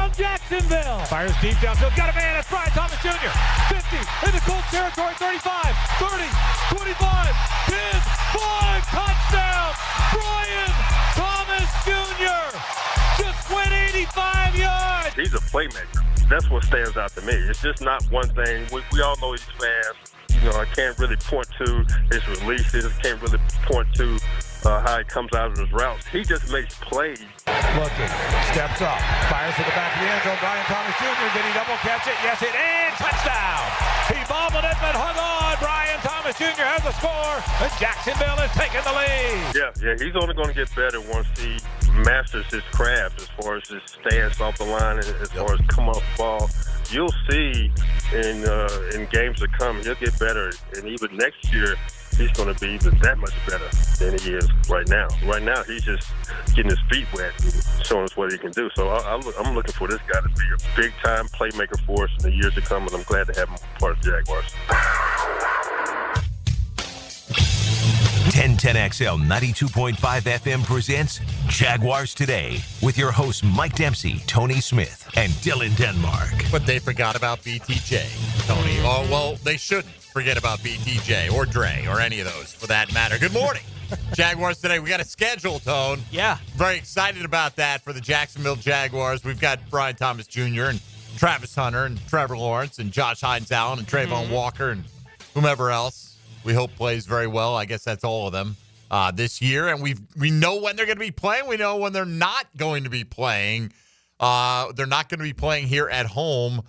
touchdown, Jacksonville. Fires deep downfield. Got a man. That's Brian Thomas Jr. 50 in the Colts territory. 35, 30, 25, 10, 5. Touchdown, Brian Thomas Jr. Just went 85 yards. He's a playmaker. That's what stands out to me. It's just not one thing. We all know these fans. You know, I can't really point to his releases. Can't really point to how he comes out of his routes. He just makes plays. Looking, steps up, fires to the back of the end zone. Brian Thomas Jr. Did he double catch it? Yes, it is. Touchdown. He bobbled it, but hung on. Brian Thomas Jr. has the score, and Jacksonville is taking the lead. Yeah, he's only going to get better once he masters his craft as far as his stance off the line and as far as come off the ball. You'll see in games to come, he'll get better, and even next year, he's going to be that much better than he is right now. Right now, he's just getting his feet wet and showing us what he can do. So I'm looking for this guy to be a big-time playmaker for us in the years to come, and I'm glad to have him part of the Jaguars. 1010XL 92.5 FM presents Jaguars Today with your hosts Mike Dempsey, Tony Smith, and Dylan Denmark. But they forgot about BTJ, Tony. Oh, well, they shouldn't forget about BTJ or Dre or any of those for that matter. Good morning. Jaguars Today. We got a schedule, Tone. Yeah. Very excited about that for the Jacksonville Jaguars. We've got Brian Thomas Jr. and Travis Hunter and Trevor Lawrence and Josh Hines-Allen and Trayvon Walker and whomever else we hope plays very well. I guess that's all of them this year. And we know when they're going to be playing. We know when they're not going to be playing. They're not going to be playing here at home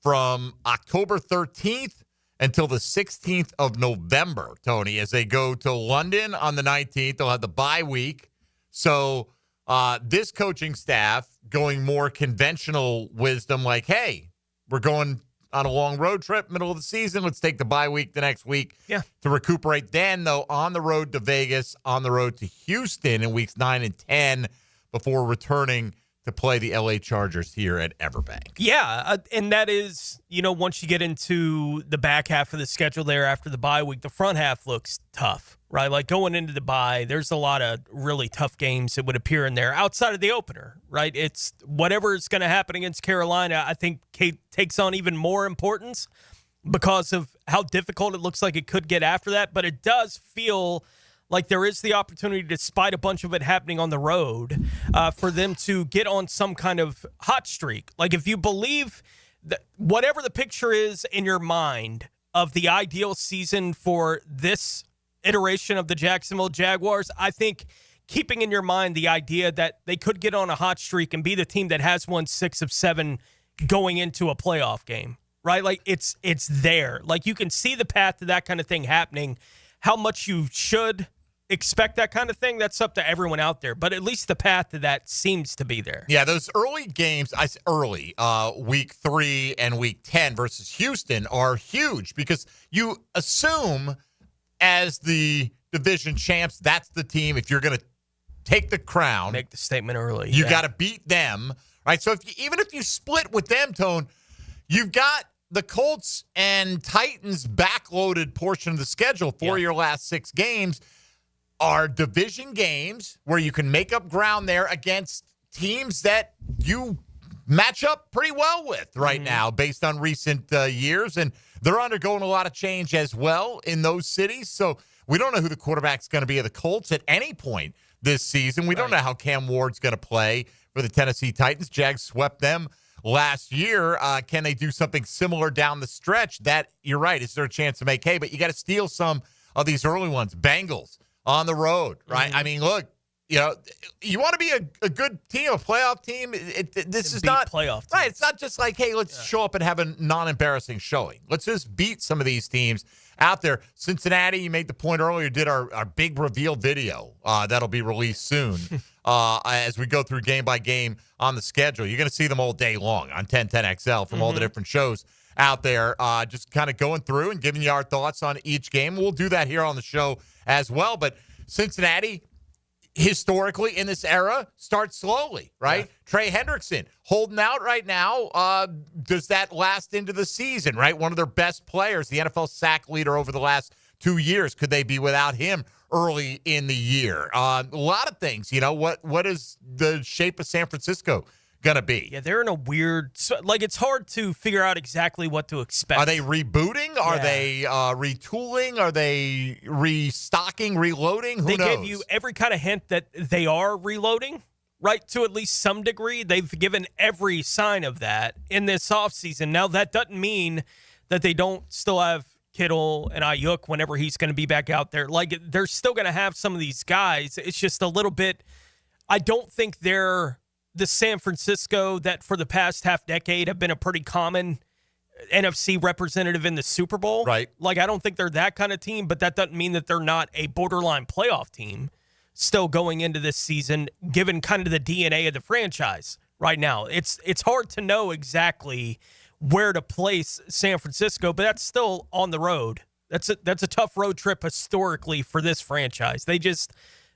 from October 13th until the 16th of November, Tony, as they go to London on the 19th. They'll have the bye week. So this coaching staff going more conventional wisdom, like, hey, we're going on a long road trip, middle of the season. Let's take the bye week the next week to recuperate. Then, though, on the road to Vegas, on the road to Houston in weeks 9 and 10 before returning to play the LA Chargers here at Everbank. Yeah, and that is, once you get into the back half of the schedule there after the bye week, the front half looks tough, right? Like going into the bye, there's a lot of really tough games that would appear in there outside of the opener, right? It's whatever is going to happen against Carolina, I think takes on even more importance because of how difficult it looks like it could get after that. But it does feel like there is the opportunity, despite a bunch of it happening on the road, for them to get on some kind of hot streak. Like if you believe that whatever the picture is in your mind of the ideal season for this iteration of the Jacksonville Jaguars, I think keeping in your mind the idea that they could get on a hot streak and be the team that has won 6 of 7 going into a playoff game, right? Like it's there. Like you can see the path to that kind of thing happening. How much you should expect that kind of thing, that's up to everyone out there. But at least the path to that seems to be there. Yeah, those early games, week 3 and week 10 versus Houston are huge because you assume as the division champs, that's the team. If you're going to take the crown, make the statement early. You got to beat them, right? So even if you split with them, Tone, you've got the Colts and Titans backloaded portion of the schedule for your last 6 games are division games where you can make up ground there against teams that you match up pretty well with right now based on recent years. And they're undergoing a lot of change as well in those cities. So we don't know who the quarterback's going to be of the Colts at any point this season. We don't know how Cam Ward's going to play for the Tennessee Titans. Jags swept them last year. Can they do something similar down the stretch? That, you're right, is there a chance to make hay? But you got to steal some of these early ones. Bengals on the road, right? I mean, look, you want to be a good team, a playoff team. This is not playoff teams. Right. It's not just like, hey, let's show up and have a non-embarrassing showing. Let's just beat some of these teams out there. Cincinnati, you made the point earlier, did our big reveal video. That'll be released soon as we go through game by game on the schedule. You're going to see them all day long on 1010XL from all the different shows out there, just kind of going through and giving you our thoughts on each game. We'll do that here on the show as well. But Cincinnati, historically in this era, starts slowly, right? Yeah. Trey Hendrickson holding out right now. Does that last into the season, right? One of their best players, the NFL sack leader over the last 2 years. Could they be without him early in the year? A lot of things. What is the shape of San Francisco going to be. Yeah, they're in a weird, like, it's hard to figure out exactly what to expect. Are they rebooting? Are they retooling? Are they restocking, reloading? Who knows? They gave you every kind of hint that they are reloading, right, to at least some degree. They've given every sign of that in this offseason. Now, that doesn't mean that they don't still have Kittle and Ayuk whenever he's going to be back out there. Like, they're still going to have some of these guys. It's just a little bit, I don't think they're the San Francisco that for the past half decade have been a pretty common NFC representative in the Super Bowl. Right. Like, I don't think they're that kind of team, but that doesn't mean that they're not a borderline playoff team still going into this season, given kind of the DNA of the franchise right now. It's hard to know exactly where to place San Francisco, but that's still on the road. That's a tough road trip historically for this franchise.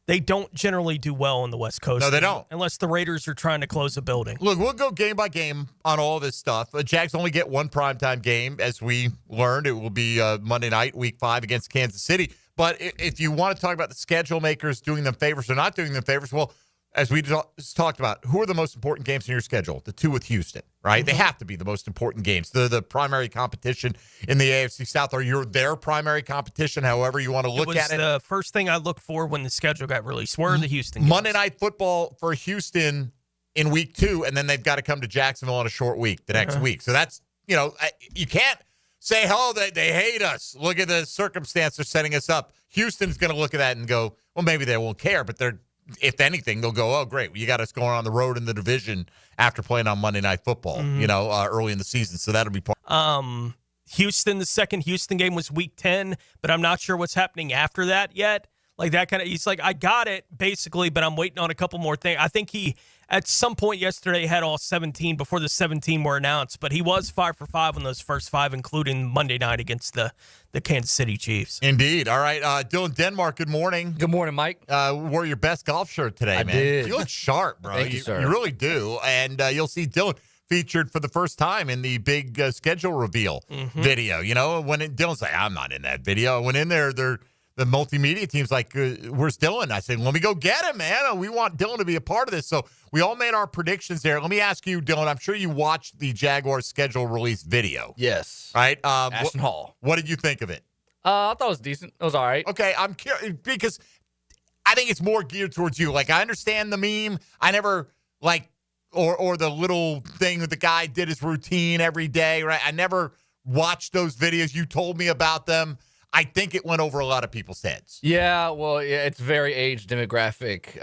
They don't generally do well on the West Coast. No, they don't. Unless the Raiders are trying to close a building. Look, we'll go game by game on all this stuff. Jags only get one primetime game. As we learned, it will be Monday night, Week 5 against Kansas City. But if you want to talk about the schedule makers doing them favors or not doing them favors, well, as we just talked about, who are the most important games in your schedule? The two with Houston, right? Mm-hmm. They have to be the most important games. They're the primary competition in the AFC South, or their primary competition, however you want to look at it. It was the first thing I looked for when the schedule got released. Where are the Houston games? Monday Night Football for Houston in Week 2, and then they've got to come to Jacksonville on a short week the next week. So that's, you can't say, oh, they hate us. Look at the circumstance they're setting us up. Houston's going to look at that and go, well, maybe they won't care, but if anything, they'll go, oh, great. Well, you got us going on the road in the division after playing on Monday Night Football, early in the season. So that'll be part. Houston, the second Houston game was Week 10, but I'm not sure what's happening after that yet. Like that kind of, he's like, I got it basically, but I'm waiting on a couple more things. I think he, at some point yesterday, had all 17 before the 17 were announced, but he was 5 for 5 on those first 5, including Monday night against the Kansas City Chiefs. Indeed. All right. Dylan Denmark, good morning. Good morning, Mike. Wore your best golf shirt today, man. Did. You look sharp, bro. Thank you, sir. You really do. And you'll see Dylan featured for the first time in the big schedule reveal video. When Dylan's like, I'm not in that video. I went in there, the multimedia team's like, where's Dylan? I said, let me go get him, man. We want Dylan to be a part of this. So we all made our predictions there. Let me ask you, Dylan, I'm sure you watched the Jaguars schedule release video. Yes. Right? Ashton Hall. What did you think of it? I thought it was decent. It was all right. Okay, I'm curious because I think it's more geared towards you. Like, I understand the meme. I never, or the little thing that the guy did his routine every day, right? I never watched those videos. You told me about them. I think it went over a lot of people's heads. Yeah, well, it's very age demographic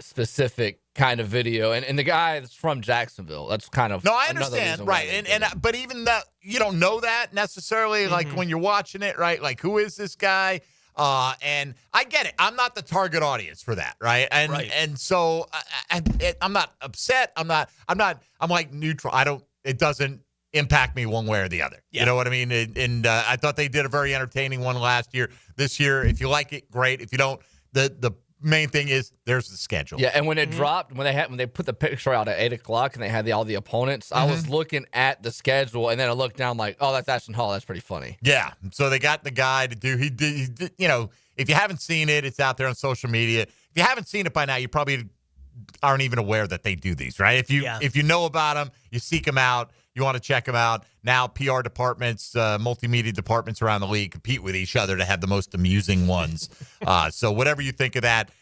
specific kind of video, and the guy is from Jacksonville. That's kind of I understand, right? But even that, you don't know that necessarily. Like when you're watching it, right? Like, who is this guy? And I get it. I'm not the target audience for that, right? And so I'm not upset. I'm like neutral. It doesn't impact me one way or the other. Yeah. You know what I mean? And I thought they did a very entertaining one last year. This year, if you like it, great. If you don't, the main thing is there's the schedule. Yeah, and when it dropped, when they put the picture out at 8:00 and they had all the opponents, I was looking at the schedule and then I looked down like, oh, that's Ashton Hall. That's pretty funny. Yeah. So they got the guy to do. He did. If you haven't seen it, it's out there on social media. If you haven't seen it by now, you probably aren't even aware that they do these, right? If you know about them, you seek them out. You want to check them out. Now, PR departments, multimedia departments around the league compete with each other to have the most amusing ones. So whatever you think of that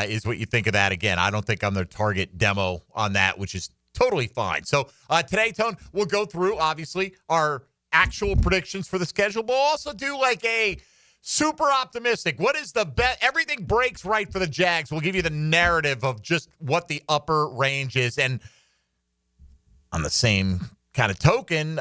is what you think of that. Again, I don't think I'm their target demo on that, which is totally fine. So today, Tone, we'll go through, obviously, our actual predictions for the schedule, but we'll also do like a super optimistic. What is the bet? Everything breaks right for the Jags. We'll give you the narrative of just what the upper range is. And on the same kind of token,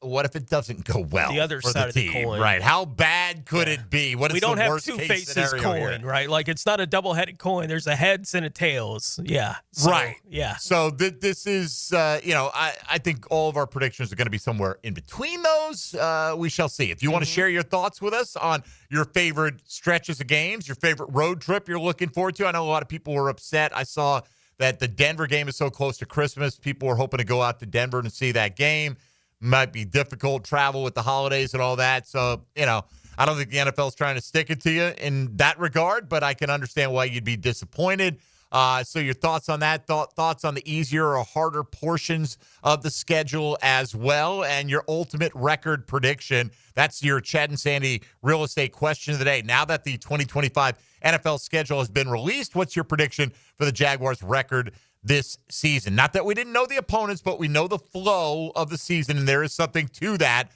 what if it doesn't go well? The other for side the team, of the coin, right? How bad could it be? What is we don't the have worst two case faces coin, here? right? Like, it's not a double-headed coin. There's a heads and a tails. Yeah, right. Yeah. So this is, I think all of our predictions are going to be somewhere in between those. We shall see. If you want to share your thoughts with us on your favorite stretches of games, your favorite road trip you're looking forward to. I know a lot of people were upset. I saw that the Denver game is so close to Christmas. People were hoping to go out to Denver and see that game. Might be difficult travel with the holidays and all that. So, I don't think the NFL is trying to stick it to you in that regard, but I can understand why you'd be disappointed. So your thoughts on that, thoughts on the easier or harder portions of the schedule as well, and your ultimate record prediction. That's your Chad and Sandy real estate question of the day. Now that the 2025 NFL schedule has been released, what's your prediction for the Jaguars' record this season? Not that we didn't know the opponents, but we know the flow of the season, and there is something to that.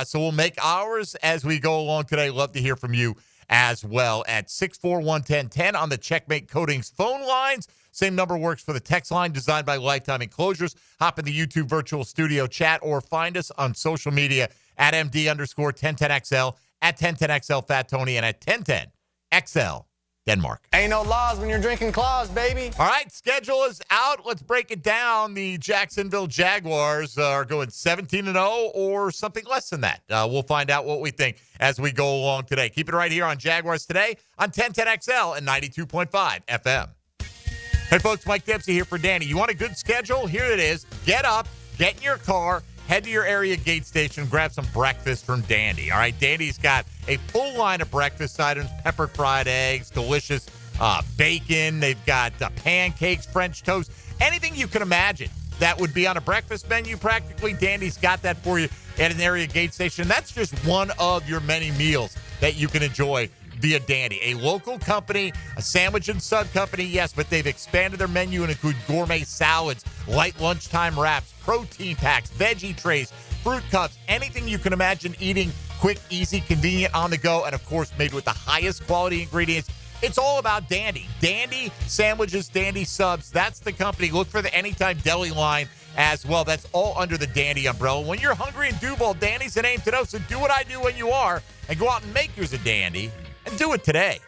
So we'll make ours as we go along today. Love to hear from you as well at 641-1010 on the Checkmate Coatings phone lines. Same number works for the text line, designed by Lifetime Enclosures. Hop in the YouTube virtual studio chat or find us on social media at MD_1010XL, at 1010XL Fat Tony, and at 1010XL Denmark. Ain't no laws when you're drinking claws, baby. All right, schedule is out. Let's break it down. The Jacksonville Jaguars are going 17-0 or something less than that. We'll find out what we think as we go along today. Keep it right here on Jaguars Today on 1010XL and 92.5 FM. Hey, folks, Mike Dempsey here for Danny. You want a good schedule? Here it is. Get up, get in your car, head to your area gate station, grab some breakfast from Dandy. All right, Dandy's got a full line of breakfast items, peppered fried eggs, delicious bacon. They've got pancakes, French toast, anything you can imagine that would be on a breakfast menu practically. Dandy's got that for you at an area gate station. That's just one of your many meals that you can enjoy via Dandy, a local company, a sandwich and sub company, yes, but they've expanded their menu and include gourmet salads, light lunchtime wraps, protein packs, veggie trays, fruit cups, anything you can imagine eating quick, easy, convenient, on the go, and of course made with the highest quality ingredients. It's all about Dandy. Dandy sandwiches, Dandy subs. That's the company. Look for the Anytime Deli line as well. That's all under the Dandy umbrella. When you're hungry in Duval, Dandy's the name to know. So do what I do when you are and go out and make yours a Dandy. And do it today.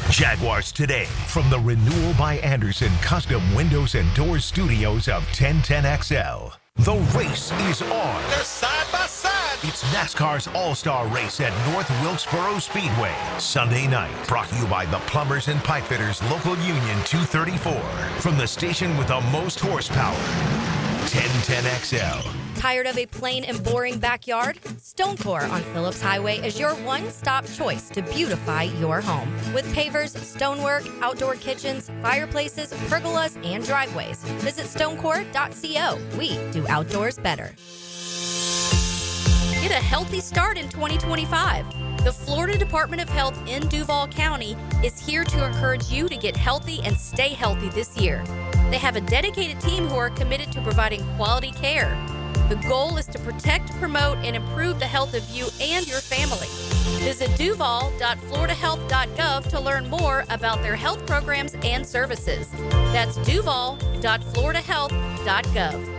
Jaguars Today from the Renewal by Anderson Custom Windows and Doors Studios of 1010XL. The race is on. They're side by side. It's NASCAR's All-Star Race at North Wilkesboro Speedway. Sunday night, brought to you by the Plumbers and Pipe Fitters Local Union 234. From the station with the most horsepower, 1010XL. Tired of a plain and boring backyard? Stonecore on Phillips Highway is your one-stop choice to beautify your home. With pavers, stonework, outdoor kitchens, fireplaces, pergolas, and driveways. Visit stonecore.co. We do outdoors better. Get a healthy start in 2025. The Florida Department of Health in Duval County is here to encourage you to get healthy and stay healthy this year. They have a dedicated team who are committed to providing quality care. The goal is to protect, promote, and improve the health of you and your family. Visit duval.floridahealth.gov to learn more about their health programs and services. That's duval.floridahealth.gov.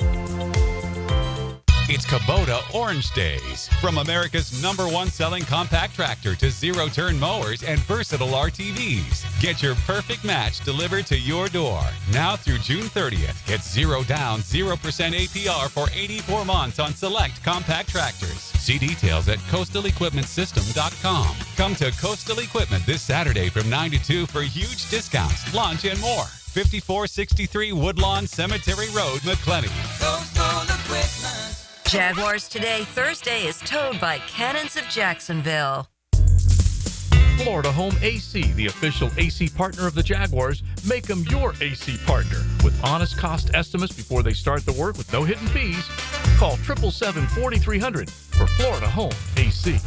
It's Kubota Orange Days. From America's #1 selling compact tractor to zero-turn mowers and versatile RTVs. Get your perfect match delivered to your door. Now through June 30th. Get 0 down, 0% APR for 84 months on select compact tractors. See details at coastalequipmentsystem.com. Come to Coastal Equipment this Saturday from 9 to 2 for huge discounts, lunch, and more. 5463 Woodlawn Cemetery Road, McClenny. Coastal Equipment. Jaguars Today Thursday is towed by Cannons of Jacksonville. Florida Home AC, the official AC partner of the Jaguars. Make them your AC partner. With honest cost estimates before they start the work with no hidden fees. Call 777-4300 for Florida Home AC.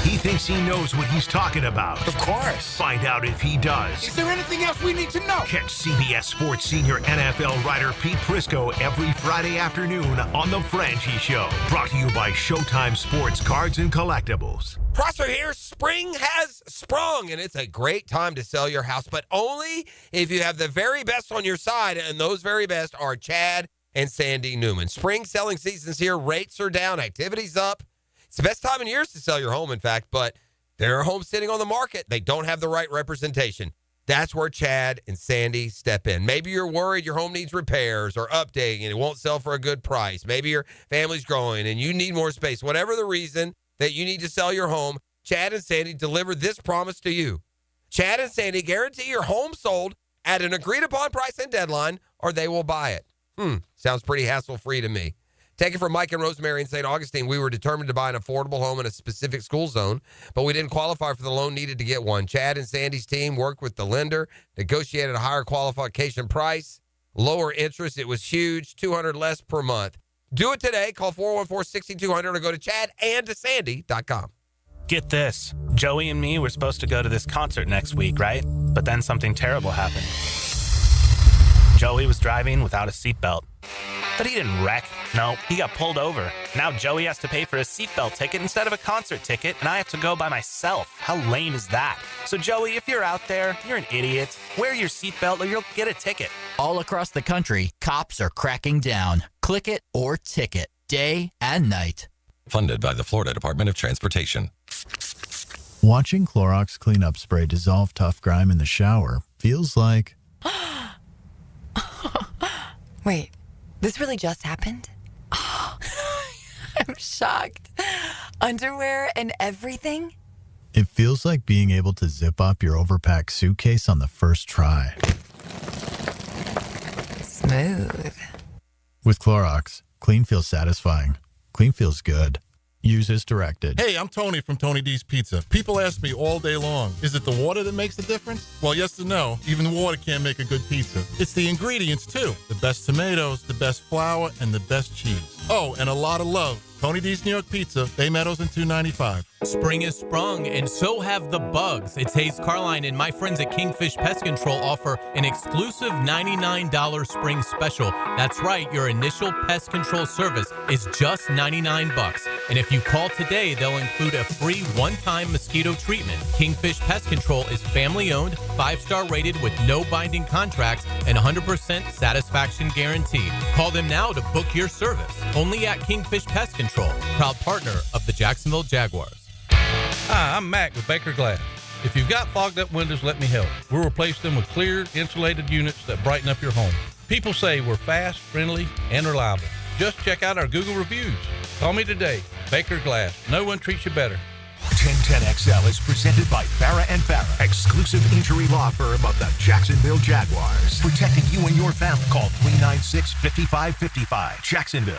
He thinks he knows what he's talking about. Of course. Find out if he does. Is there anything else we need to know? Catch CBS Sports senior NFL writer Pete Prisco every Friday afternoon on The Franchi Show. Brought to you by Showtime Sports Cards and Collectibles. Prosser here. Spring has sprung, and it's a great time to sell your house, but only if you have the very best on your side, and those very best are Chad and Sandy Newman. Spring selling season's here. Rates are down. Activity's up. It's the best time in years to sell your home, in fact, but there are homes sitting on the market. They don't have the right representation. That's where Chad and Sandy step in. Maybe you're worried your home needs repairs or updating and it won't sell for a good price. Maybe your family's growing and you need more space. Whatever the reason that you need to sell your home, Chad and Sandy deliver this promise to you. Chad and Sandy guarantee your home sold at an agreed-upon price and deadline, or they will buy it. Sounds pretty hassle-free to me. Take it from Mike and Rosemary in St. Augustine. We were determined to buy an affordable home in a specific school zone, but we didn't qualify for the loan needed to get one. Chad and Sandy's team worked with the lender, negotiated a higher qualification price, lower interest. It was huge, $200 less per month. Do it today. Call 414-6200 or go to chadandsandy.com. Get this. Joey and me were supposed to go to this concert next week, right? But then something terrible happened. Joey was driving without a seatbelt. But he didn't wreck. No, he got pulled over. Now Joey has to pay for a seatbelt ticket instead of a concert ticket, and I have to go by myself. How lame is that? So Joey, if you're out there, you're an idiot. Wear your seatbelt or you'll get a ticket. All across the country, cops are cracking down. Click it or ticket, day and night. Funded by the Florida Department of Transportation. Watching Clorox cleanup spray dissolve tough grime in the shower feels like... Wait, this really just happened? I'm shocked. Underwear and everything? It feels like being able to zip up your overpacked suitcase on the first try. Smooth. With Clorox, clean feels satisfying. Clean feels good. Use as directed. Hey, I'm Tony from Tony D's Pizza. People ask me all day long, is it the water that makes the difference? Well, yes and no. Even water can't make a good pizza. It's the ingredients, too. The best tomatoes, the best flour, and the best cheese. Oh, and a lot of love. Tony D's New York Pizza, Bay Meadows and 295. Spring is sprung, and so have the bugs. It's Hayes Carline, and my friends at Kingfish Pest Control offer an exclusive $99 spring special. That's right, your initial pest control service is just $99. And if you call today, they'll include a free one-time mosquito treatment. Kingfish Pest Control is family-owned, 5-star rated with no binding contracts, and 100% satisfaction guarantee. Call them now to book your service. Only at Kingfish Pest Control, proud partner of the Jacksonville Jaguars. Hi, I'm Mac with Baker Glass. If you've got fogged up windows, let me help. We'll replace them with clear, insulated units that brighten up your home. People say we're fast, friendly, and reliable. Just check out our Google reviews. Call me today. Baker Glass. No one treats you better. 1010XL is presented by Farrah & Farrah, exclusive injury law firm of the Jacksonville Jaguars. Protecting you and your family. Call 396-5555. Jacksonville.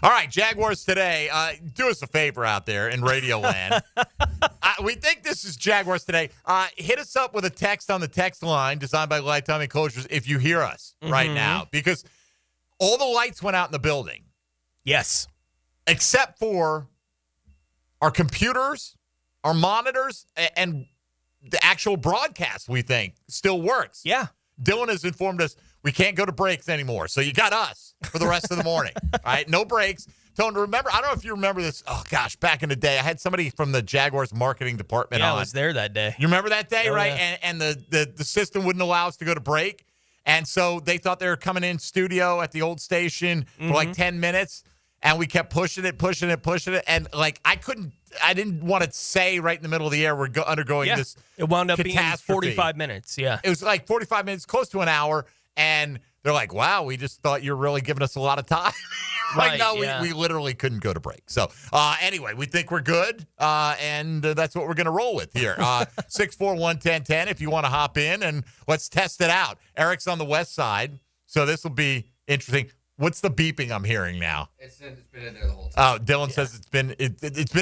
All right, Jaguars today. Do us a favor out there in Radio Land. We think this is Jaguars today. Hit us up with a text on the text line designed by Lifetime Enclosures if you hear us right now, because all the lights went out in the building. Yes. Except for our computers, our monitors, and the actual broadcast, we think, still works. Yeah. Dylan has informed us we can't go to breaks anymore. So you got us for the rest of the morning. All right, no breaks. Tone, remember, I don't know if you remember this. Oh, gosh, back in the day, I had somebody from the Jaguars marketing department on. I was there that day. You remember that day, right? Yeah. And the system wouldn't allow us to go to break. And so they thought they were coming in studio at the old station for like 10 minutes. And we kept pushing it. And like, I didn't want to say right in the middle of the air, we're undergoing this. It wound up being catastrophe. 45 minutes. Yeah. It was like 45 minutes, close to an hour. And they're like, wow, we just thought you were really giving us a lot of time. We literally couldn't go to break. So anyway, we think we're good. And that's what we're going to roll with here. 641-1010 if you want to hop in and let's test it out. Eric's on the west side. So this will be interesting. What's the beeping I'm hearing now? It's been in there the whole time. Oh, Dylan says it's been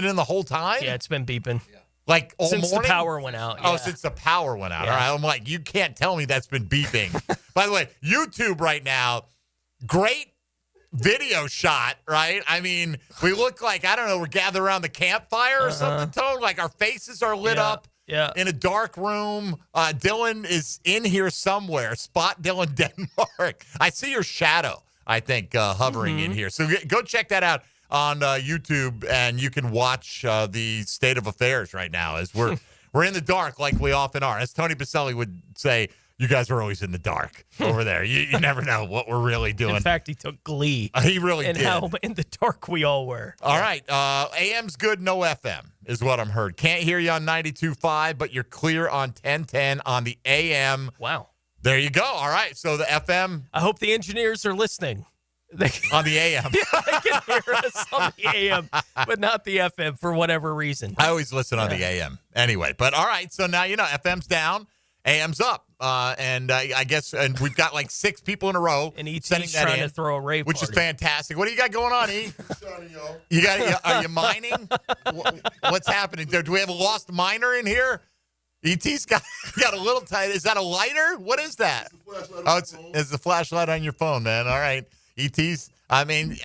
in the whole time? Yeah, it's been beeping. Yeah. Like all since morning? the power went out. Oh, Yeah. since the power went out. Yeah. All right. I'm like, you can't tell me that's been beeping. By the way, YouTube right now, great video shot, right? I mean, we look like, I don't know, we're gathered around the campfire or something, Tone. Like our faces are lit up in a dark room. Dylan is in here somewhere. Spot Dylan Denmark. I see your shadow, I think, hovering in here. So go check that out on YouTube, and you can watch the state of affairs right now as we're in the dark like we often are. As Tony Baselli would say, you guys are always in the dark over there. You never know what we're really doing. In fact, he took glee. He really in did. how in the dark we all were. All right. AM's good, no FM is what I'm heard. Can't hear you on 92.5, but you're clear on 1010 on the AM. Wow. There you go. All right. So the FM. I hope the engineers are listening. On the AM. They can hear us on the AM, but not the FM for whatever reason. I always listen on the AM anyway. But all right. So now, FM's down. AM's up. And I guess we've got like 6 people in a row and ET's sending that trying in, to throw a rave which party. is fantastic. What do you got going on, E? Are you mining? What's happening there? Do we have a lost miner in here? ET's got a little tight. Is that a lighter? What is that? It's the flashlight on your phone, man. All right. ET's, I mean,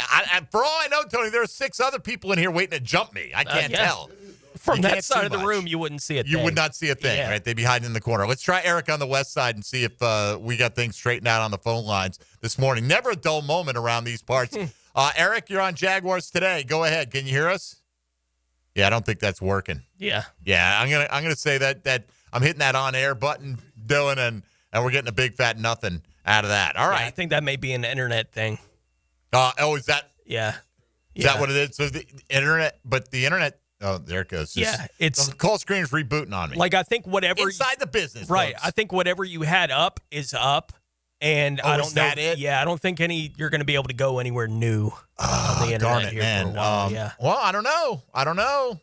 for all I know, Tony, there are 6 other people in here waiting to jump me. I can't tell. From You that can't side see of the much. room, you wouldn't see a thing. You would not see a thing, right? They'd be hiding in the corner. Let's try Eric on the west side and see if we got things straightened out on the phone lines this morning. Never a dull moment around these parts. Eric, you're on Jaguars Today. Go ahead. Can you hear us? Yeah, I don't think that's working. Yeah. Yeah, I'm gonna say that I'm hitting that on air button, Dylan, and we're getting a big fat nothing out of that. All right. I think that may be an internet thing. Is that? Yeah. Is that what it is? So the internet, but the internet. Oh, there it goes. It's the call screen is rebooting on me. Like I think whatever inside the business, right? folks. I think whatever you had up is up, and I don't is know. that it? Yeah, I don't think you're going to be able to go anywhere new on the internet Darn it, here man. for a while. Yeah. Well, I don't know.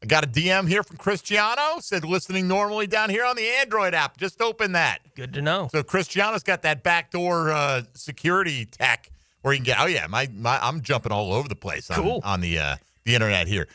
I got a DM here from Cristiano. Said listening normally down here on the Android app. Just open that. Good to know. So Cristiano's got that backdoor security tech where you can get. Oh yeah, I'm jumping all over the place on the internet here.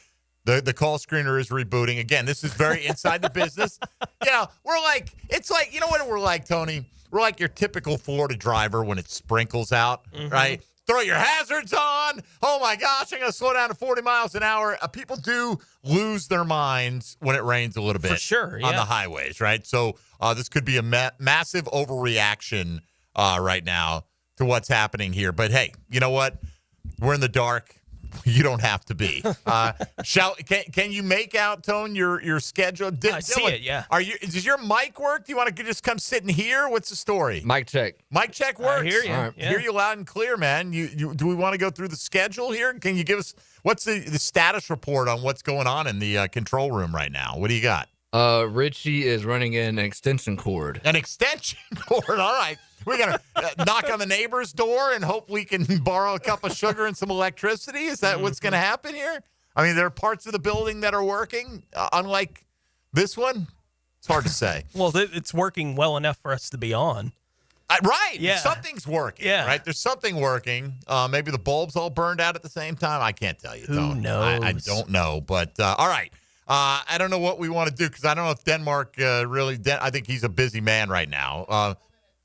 The call screener is rebooting again. This is very inside the business. We're like, it's like, you know what we're like, Tony? We're like your typical Florida driver when it sprinkles out, right? Throw your hazards on. Oh my gosh, I'm going to slow down to 40 miles an hour. People do lose their minds when it rains a little bit. For sure, on the highways, right? So this could be a massive overreaction right now to what's happening here. But hey, you know what? We're in the dark. You don't have to be. Can you make out, Tone, your schedule? I see it, yeah. Does your mic work? Do you want to just come sit in here? What's the story? Mic check. Mic check works. I hear you. Right. Yeah. Hear you loud and clear, man. Do we want to go through the schedule here? Can you give us what's the status report on what's going on in the control room right now? What do you got? Richie is running in an extension cord. An extension cord. All right. We're going to knock on the neighbor's door and hope we can borrow a cup of sugar and some electricity. Is that what's going to happen here? I mean, there are parts of the building that are working, unlike this one. It's hard to say. Well, it's working well enough for us to be on. Right. Yeah. Something's working. Yeah. Right. There's something working. Maybe the bulbs all burned out at the same time. I can't tell you. Who knows? I don't know. But all right. I don't know what we want to do because I don't know if Denmark really. I think he's a busy man right now.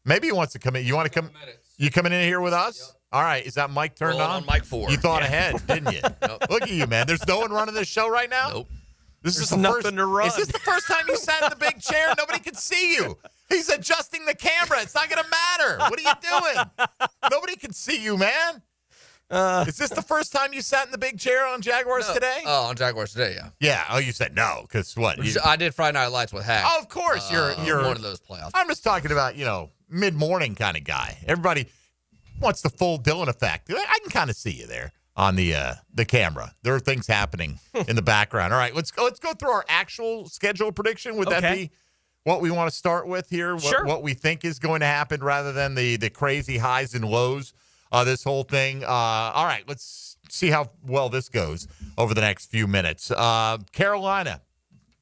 Maybe he wants to come in. You want to come? You coming in here with us? Yep. All right. Is that mic turned on? Mic 4. You thought ahead, didn't you? Nope. Look at you, man. There's no one running this show right now. Nope. This There's is the nothing first, to run. Is this the first time you sat in the big chair? Nobody can see you. He's adjusting the camera. It's not going to matter. What are you doing? Nobody can see you, man. Is this the first time you sat in the big chair on Jaguars Today? Oh, on Jaguars Today, yeah. Yeah. Oh, you said no because what? I did Friday Night Lights with Hack. Oh, of course. You're one of those playoffs. I'm just talking about, mid-morning kind of guy. Everybody wants the full Dylan effect. I can kind of see you there on the camera. There are things happening in the background. All right, let's go through our actual schedule prediction. Would that be what we want to start with here? Sure. What we think is going to happen rather than the crazy highs and lows this whole thing. All right, let's see how well this goes over the next few minutes. Carolina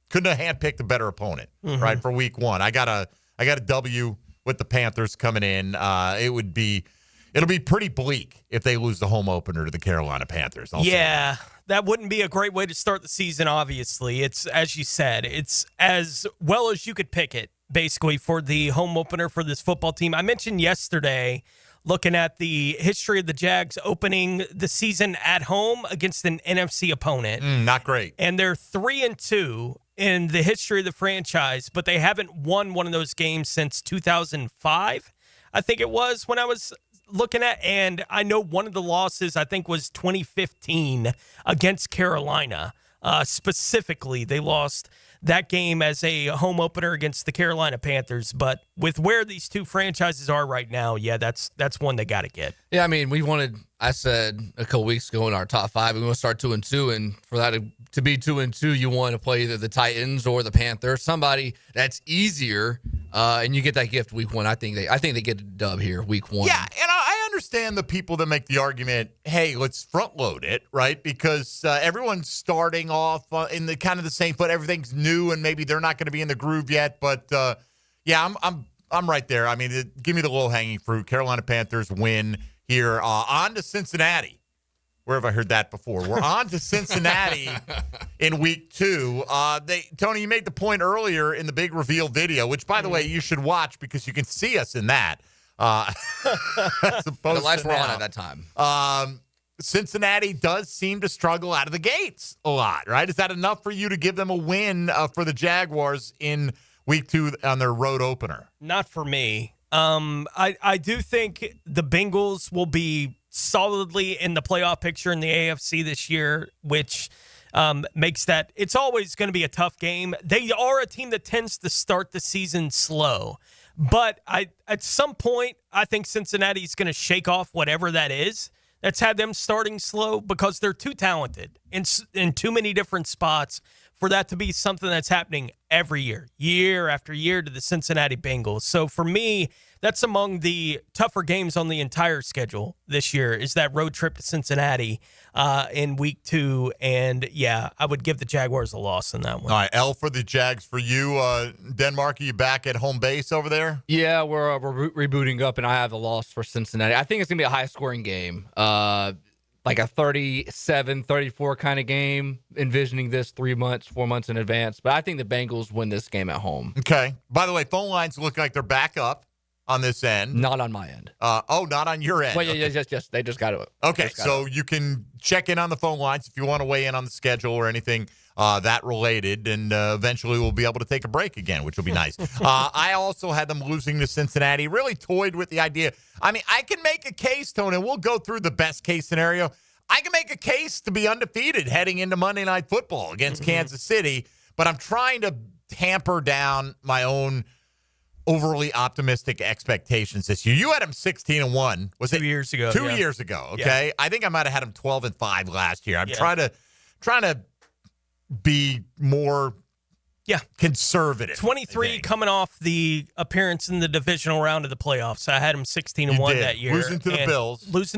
couldn't have handpicked a better opponent, right, for week 1. I got a W with the Panthers coming in. It'll be pretty bleak if they lose the home opener to the Carolina Panthers. Yeah, that wouldn't be a great way to start the season, obviously. It's, as you said, it's as well as you could pick it, basically, for the home opener for this football team. I mentioned yesterday, looking at the history of the Jags opening the season at home against an NFC opponent. Not great. And they're 3-2 in the history of the franchise, but they haven't won one of those games since 2005, I think it was, when I was looking at. And I know one of the losses, I think, was 2015 against Carolina. Specifically, they lost that game as a home opener against the Carolina Panthers. But with where these two franchises are right now, yeah, that's one they got to get. Yeah, I mean, I said a couple weeks ago in our top 5, we want to start 2-2, and for that to be 2-2, you want to play either the Titans or the Panthers, somebody that's easier, and you get that gift week 1. I think they get a dub here week 1. Yeah, and I understand the people that make the argument, hey, let's front load it, right? Because everyone's starting off in the kind of the same foot. Everything's new, and maybe they're not going to be in the groove yet, but Yeah, I'm right there. I mean, give me the low-hanging fruit. Carolina Panthers win here. On to Cincinnati. Where have I heard that before? We're on to Cincinnati in week 2. Tony, you made the point earlier in the big reveal video, which, by the way, you should watch because you can see us in that. The lights were on at that time. Cincinnati does seem to struggle out of the gates a lot, right? Is that enough for you to give them a win for the Jaguars in week 2 on their road opener? Not for me. I do think the Bengals will be solidly in the playoff picture in the AFC this year, which makes that it's always going to be a tough game. They are a team that tends to start the season slow, but at some point, I think Cincinnati's going to shake off whatever that is that's had them starting slow because they're too talented in too many different spots for that to be something that's happening every year after year to the Cincinnati Bengals. So for me, that's among the tougher games on the entire schedule this year is that road trip to Cincinnati in week 2. And, yeah, I would give the Jaguars a loss in that one. All right, L for the Jags. For you, Denmark, are you back at home base over there? Yeah, we're rebooting up, and I have a loss for Cincinnati. I think it's going to be a high-scoring game, like a 37-34 kind of game, envisioning this 3 months, 4 months in advance. But I think the Bengals win this game at home. Okay. By the way, phone lines look like they're back up on this end. Not on my end. Not on your end. Well, yeah, they just got it. Okay, so you can check in on the phone lines if you want to weigh in on the schedule or anything that related, and eventually we'll be able to take a break again, which will be nice. I also had them losing to Cincinnati, really toyed with the idea. I mean, I can make a case, Tony, and we'll go through the best case scenario. I can make a case to be undefeated heading into Monday Night Football against Kansas City, but I'm trying to tamper down my own overly optimistic expectations this year. You had him 16-1. Was it 2 years ago? 2 years ago. Okay, yeah. I think I might have had him 12-5 last year. I'm trying to be more conservative. 23 coming off the appearance in the divisional round of the playoffs. I had him 16-1 that year. Losing to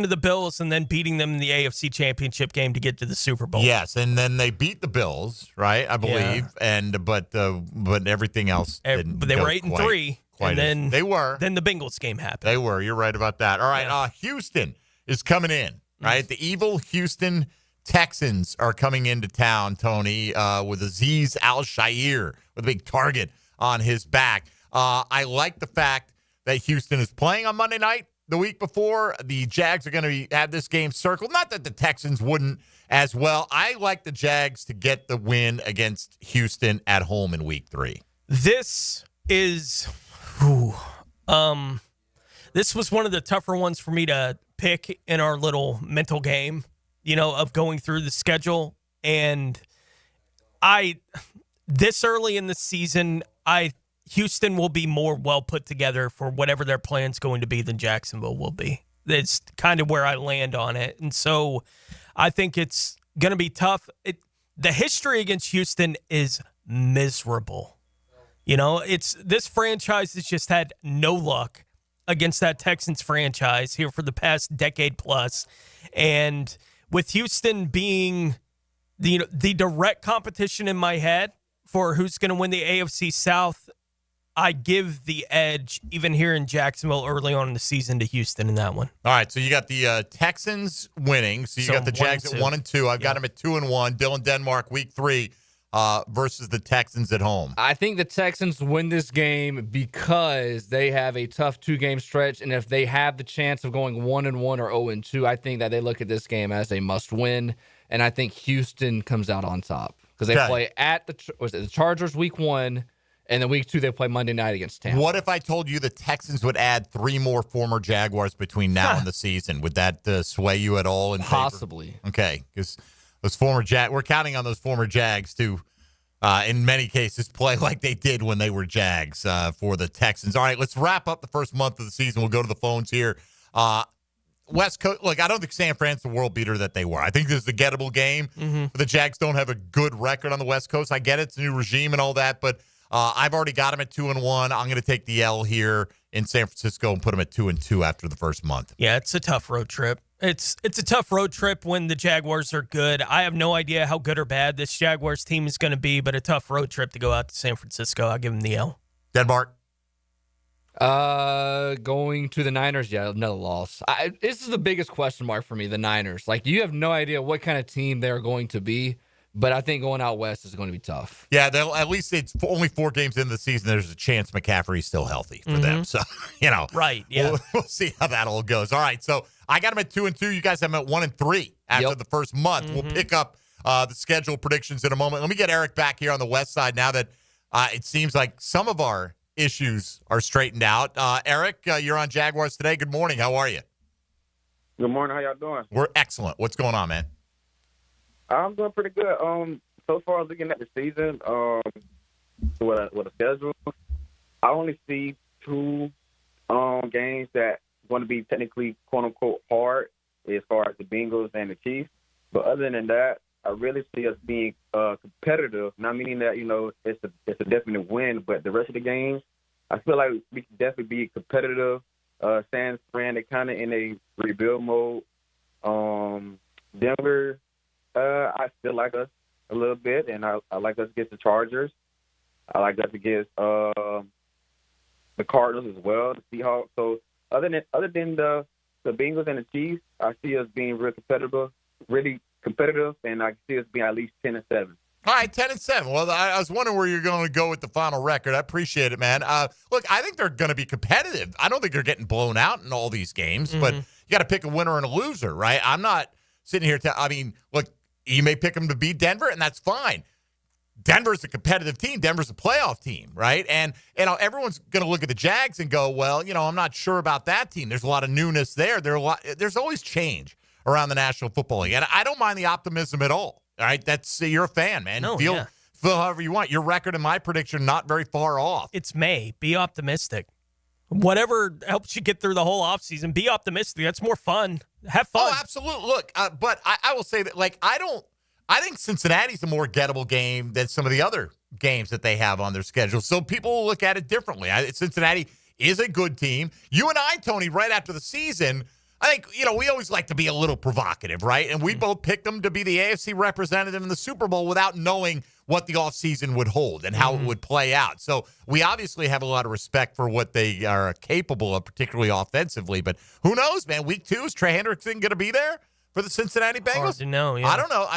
the Bills, and then beating them in the AFC Championship game to get to the Super Bowl. Yes, and then they beat the Bills, right? I believe, but everything else didn't. But they were 8-3, and then they were. Then the Bengals game happened. They were. You're right about that. All right, Houston is coming in. Right, the evil Houston Texans are coming into town, Tony, with Azeez Al-Shaair with a big target on his back. I like the fact that Houston is playing on Monday night. The week before, the Jags are going to have this game circled. Not that the Texans wouldn't as well. I like the Jags to get the win against Houston at home in week 3. This is, this was one of the tougher ones for me to pick in our little mental game, of going through the schedule. And this early in the season, Houston will be more well put together for whatever their plan's going to be than Jacksonville will be. That's kind of where I land on it. And so I think it's going to be tough. The history against Houston is miserable. This franchise has just had no luck against that Texans franchise here for the past decade plus. And with Houston being the direct competition in my head for who's going to win the AFC South, I give the edge, even here in Jacksonville early on in the season, to Houston in that one. All right, so you got the Texans winning. So you got the Jags at 1-2. I've got them at 2-1. Dylan Denmark, week 3 versus the Texans at home. I think the Texans win this game because they have a tough 2-game stretch, and if they have the chance of going 1-1 or 0-2, I think that they look at this game as a must-win, and I think Houston comes out on top because they play at the Chargers week 1. And then week 2, they play Monday night against Tampa. What if I told you the Texans would add 3 more former Jaguars between now and the season? Would that sway you at all? Possibly. Favor? Okay, because those former we're counting on those former Jags to, in many cases, play like they did when they were Jags for the Texans. All right, let's wrap up the first month of the season. We'll go to the phones here. West Coast, look, I don't think San Fran's the world beater that they were. I think this is a gettable game. But the Jags don't have a good record on the West Coast. I get it's a new regime and all that, but I've already got them at 2-1. I'm going to take the L here in San Francisco and put them at 2-2 after the first month. Yeah, it's a tough road trip. It's a tough road trip when the Jaguars are good. I have no idea how good or bad this Jaguars team is going to be, but a tough road trip to go out to San Francisco. I'll give them the L. Denmark? Going to the Niners, yeah, another loss. This is the biggest question mark for me, the Niners. Like, you have no idea what kind of team they're going to be, but I think going out west is going to be tough. Yeah, at least it's only 4 games into the season. There's a chance McCaffrey's still healthy for them. So, Right, yeah. We'll see how that all goes. All right, so I got them at 2-2. You guys have them at 1-3 after the first month. We'll pick up the schedule predictions in a moment. Let me get Eric back here on the west side now that it seems like some of our issues are straightened out. Eric, you're on Jaguars today. Good morning. How are you? Good morning. How y'all doing? We're excellent. What's going on, man? I'm doing pretty good. So far looking at the season, with a schedule, I only see 2 games that going to be technically quote unquote hard as far as the Bengals and the Chiefs. But other than that, I really see us being competitive. Not meaning that it's a definite win, but the rest of the games, I feel like we can definitely be competitive. San Fran, they're kind of in a rebuild mode. Denver, I still like us a little bit, and I like us against the Chargers. I like us against the Cardinals as well, the Seahawks. So other than the Bengals and the Chiefs, I see us being really competitive, and I see us being at least 10-7. All right, 10-7. Well, I was wondering where you're going to go with the final record. I appreciate it, man. Look, I think they're going to be competitive. I don't think they're getting blown out in all these games, but you got to pick a winner and a loser, right? I'm not sitting here. Look, you may pick them to beat Denver, and that's fine. Denver's a competitive team. Denver's a playoff team, right? And everyone's going to look at the Jags and go, well, I'm not sure about that team. There's a lot of newness there. There's always change around the National Football League, and I don't mind the optimism at all. All right, you're a fan, man. Feel however you want. Your record and my prediction not very far off. It's May. Be optimistic. Whatever helps you get through the whole offseason, be optimistic. That's more fun. Have fun. Oh, absolutely. Look, but I will say that, I think Cincinnati's a more gettable game than some of the other games that they have on their schedule. So people will look at it differently. Cincinnati is a good team. You and I, Tony, right after the season, I think, we always like to be a little provocative, right? And we both picked them to be the AFC representative in the Super Bowl without knowing what the offseason would hold and how it would play out. So we obviously have a lot of respect for what they are capable of, particularly offensively. But who knows, man? Week 2, is Trey Hendrickson going to be there for the Cincinnati Bengals? Hard to know, yeah. I don't know.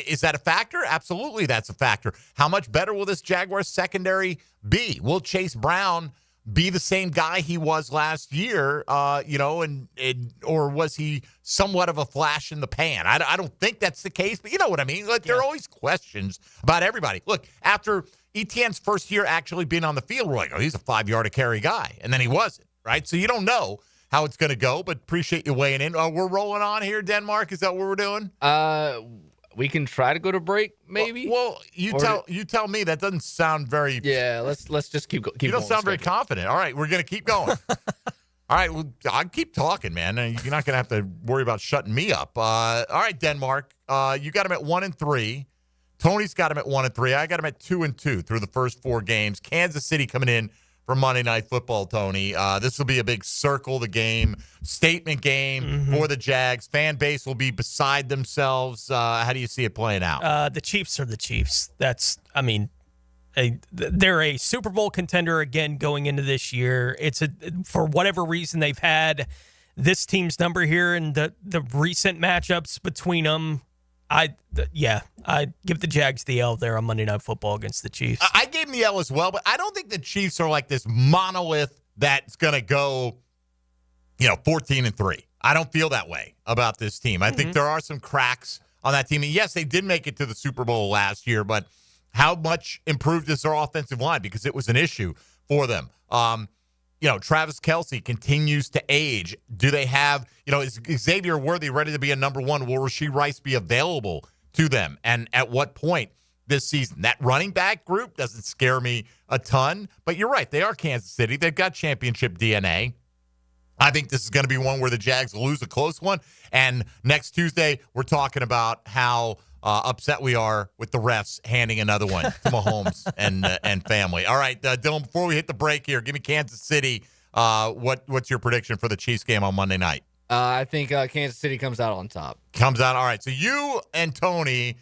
Is that a factor? Absolutely, that's a factor. How much better will this Jaguars secondary be? Will Chase Brown be the same guy he was last year, or was he somewhat of a flash in the pan? I don't think that's the case, but you know what I mean? There are always questions about everybody. Look, after Etienne's first year actually being on the field, we're like, oh, he's a 5-yard-a-carry guy, and then he wasn't, right? So you don't know how it's going to go, but appreciate you weighing in. We're rolling on here, Denmark. Is that what we're doing? We can try to go to break, maybe. Well, you tell me. That doesn't sound very. Yeah, let's just keep going. You don't sound very confident. All right, we're gonna keep going. All right, well, I'll keep talking, man. You're not gonna have to worry about shutting me up. All right, Denmark. You got him at 1-3. Tony's got him at 1-3. I got him at 2-2 through the first 4 games. Kansas City coming in for Monday Night Football, Tony. This will be a big circle the game, statement game for the Jags. Fan base will be beside themselves. How do you see it playing out? The Chiefs are the Chiefs. They're a Super Bowl contender again going into this year. For whatever reason, they've had this team's number here in the recent matchups between them. I give the Jags the L there on Monday Night Football against the Chiefs. I gave them the L as well, but I don't think the Chiefs are like this monolith that's going to go, 14-3. I don't feel that way about this team. I think there are some cracks on that team. And yes, they did make it to the Super Bowl last year, but how much improved is their offensive line? Because it was an issue for them. Travis Kelce continues to age. Do they have, is Xavier Worthy ready to be a number 1? Will Rashee Rice be available to them? And at what point this season? That running back group doesn't scare me a ton, but you're right. They are Kansas City. They've got championship DNA. I think this is going to be one where the Jags will lose a close one. And next Tuesday, we're talking about how upset we are with the refs handing another one to Mahomes and family. All right, Dylan, before we hit the break here, give me Kansas City. What's your prediction for the Chiefs game on Monday night? I think Kansas City comes out on top. Comes out. All right, so you and Tony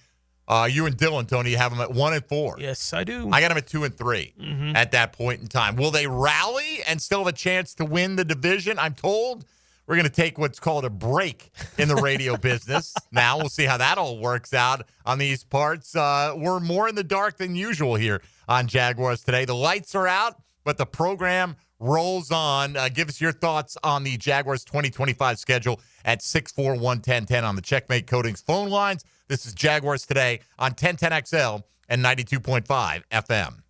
You and Dylan, Tony, you have them at 1-4. Yes, I do. I got them at 2-3 at that point in time. Will they rally and still have a chance to win the division? I'm told we're going to take what's called a break in the radio business. Now we'll see how that all works out on these parts. We're more in the dark than usual here on Jaguars Today. The lights are out, but the program rolls on. Give us your thoughts on the Jaguars 2025 schedule at 641-1010 on the Checkmate Coatings phone lines. This is Jaguars Today on 1010XL and 92.5 FM.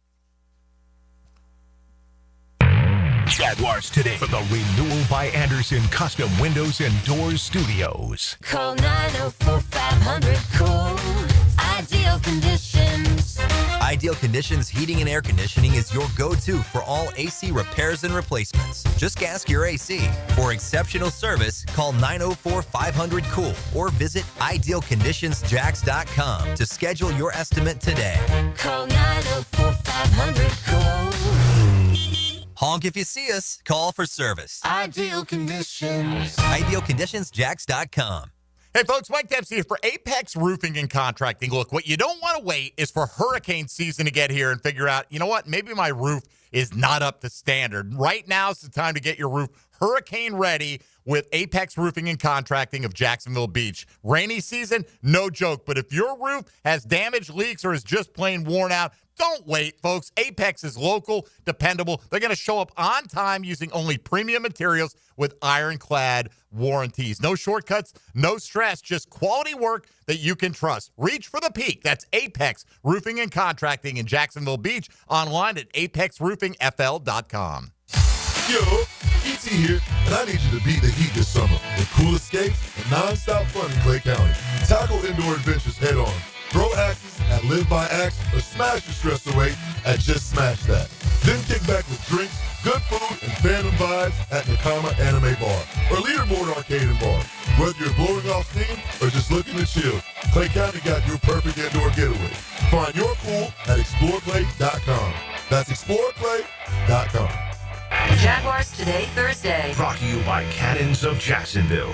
Jaguars Today for the Renewal by Anderson Custom Windows and Doors Studios. Call 904-500-COOL. Ideal Conditions. Ideal Conditions Heating and Air Conditioning is your go-to for all AC repairs and replacements. Just ask your AC. For exceptional service, call 904-500-COOL or visit idealconditionsjax.com to schedule your estimate today. Call 904-500-COOL. Honk if you see us. Call for service. Ideal Conditions. Idealconditionsjax.com. Hey, folks, Mike Dempsey here for Apex Roofing and Contracting. Look, what you don't want to wait is for hurricane season to get here and figure out, you know what, maybe my roof is not up to standard. Right now is the time to get your roof hurricane ready with Apex Roofing and Contracting of Jacksonville Beach. Rainy season, no joke, but if your roof has damage, leaks, or is just plain worn out, don't wait, folks. Apex is local, dependable. They're going to show up on time using only premium materials with ironclad warranties. No shortcuts, no stress, just quality work that you can trust. Reach for the peak. That's Apex Roofing and Contracting in Jacksonville Beach. Online at apexroofingfl.com. Yo, E.T. here, and I need you to beat the heat this summer with cool escapes and nonstop fun in Clay County. Tackle indoor adventures head on. Throw axes at Live by Axe or smash your stress away at Just Smash That. Then kick back with drinks, good food, and fandom vibes at Nakama Anime Bar or Leaderboard Arcade and Bar. Whether you're blowing off steam or just looking to chill, Clay County got your perfect indoor getaway. Find your pool at exploreclay.com. That's exploreclay.com. Jaguars Today, Thursday. Brought to you by Cannons of Jacksonville.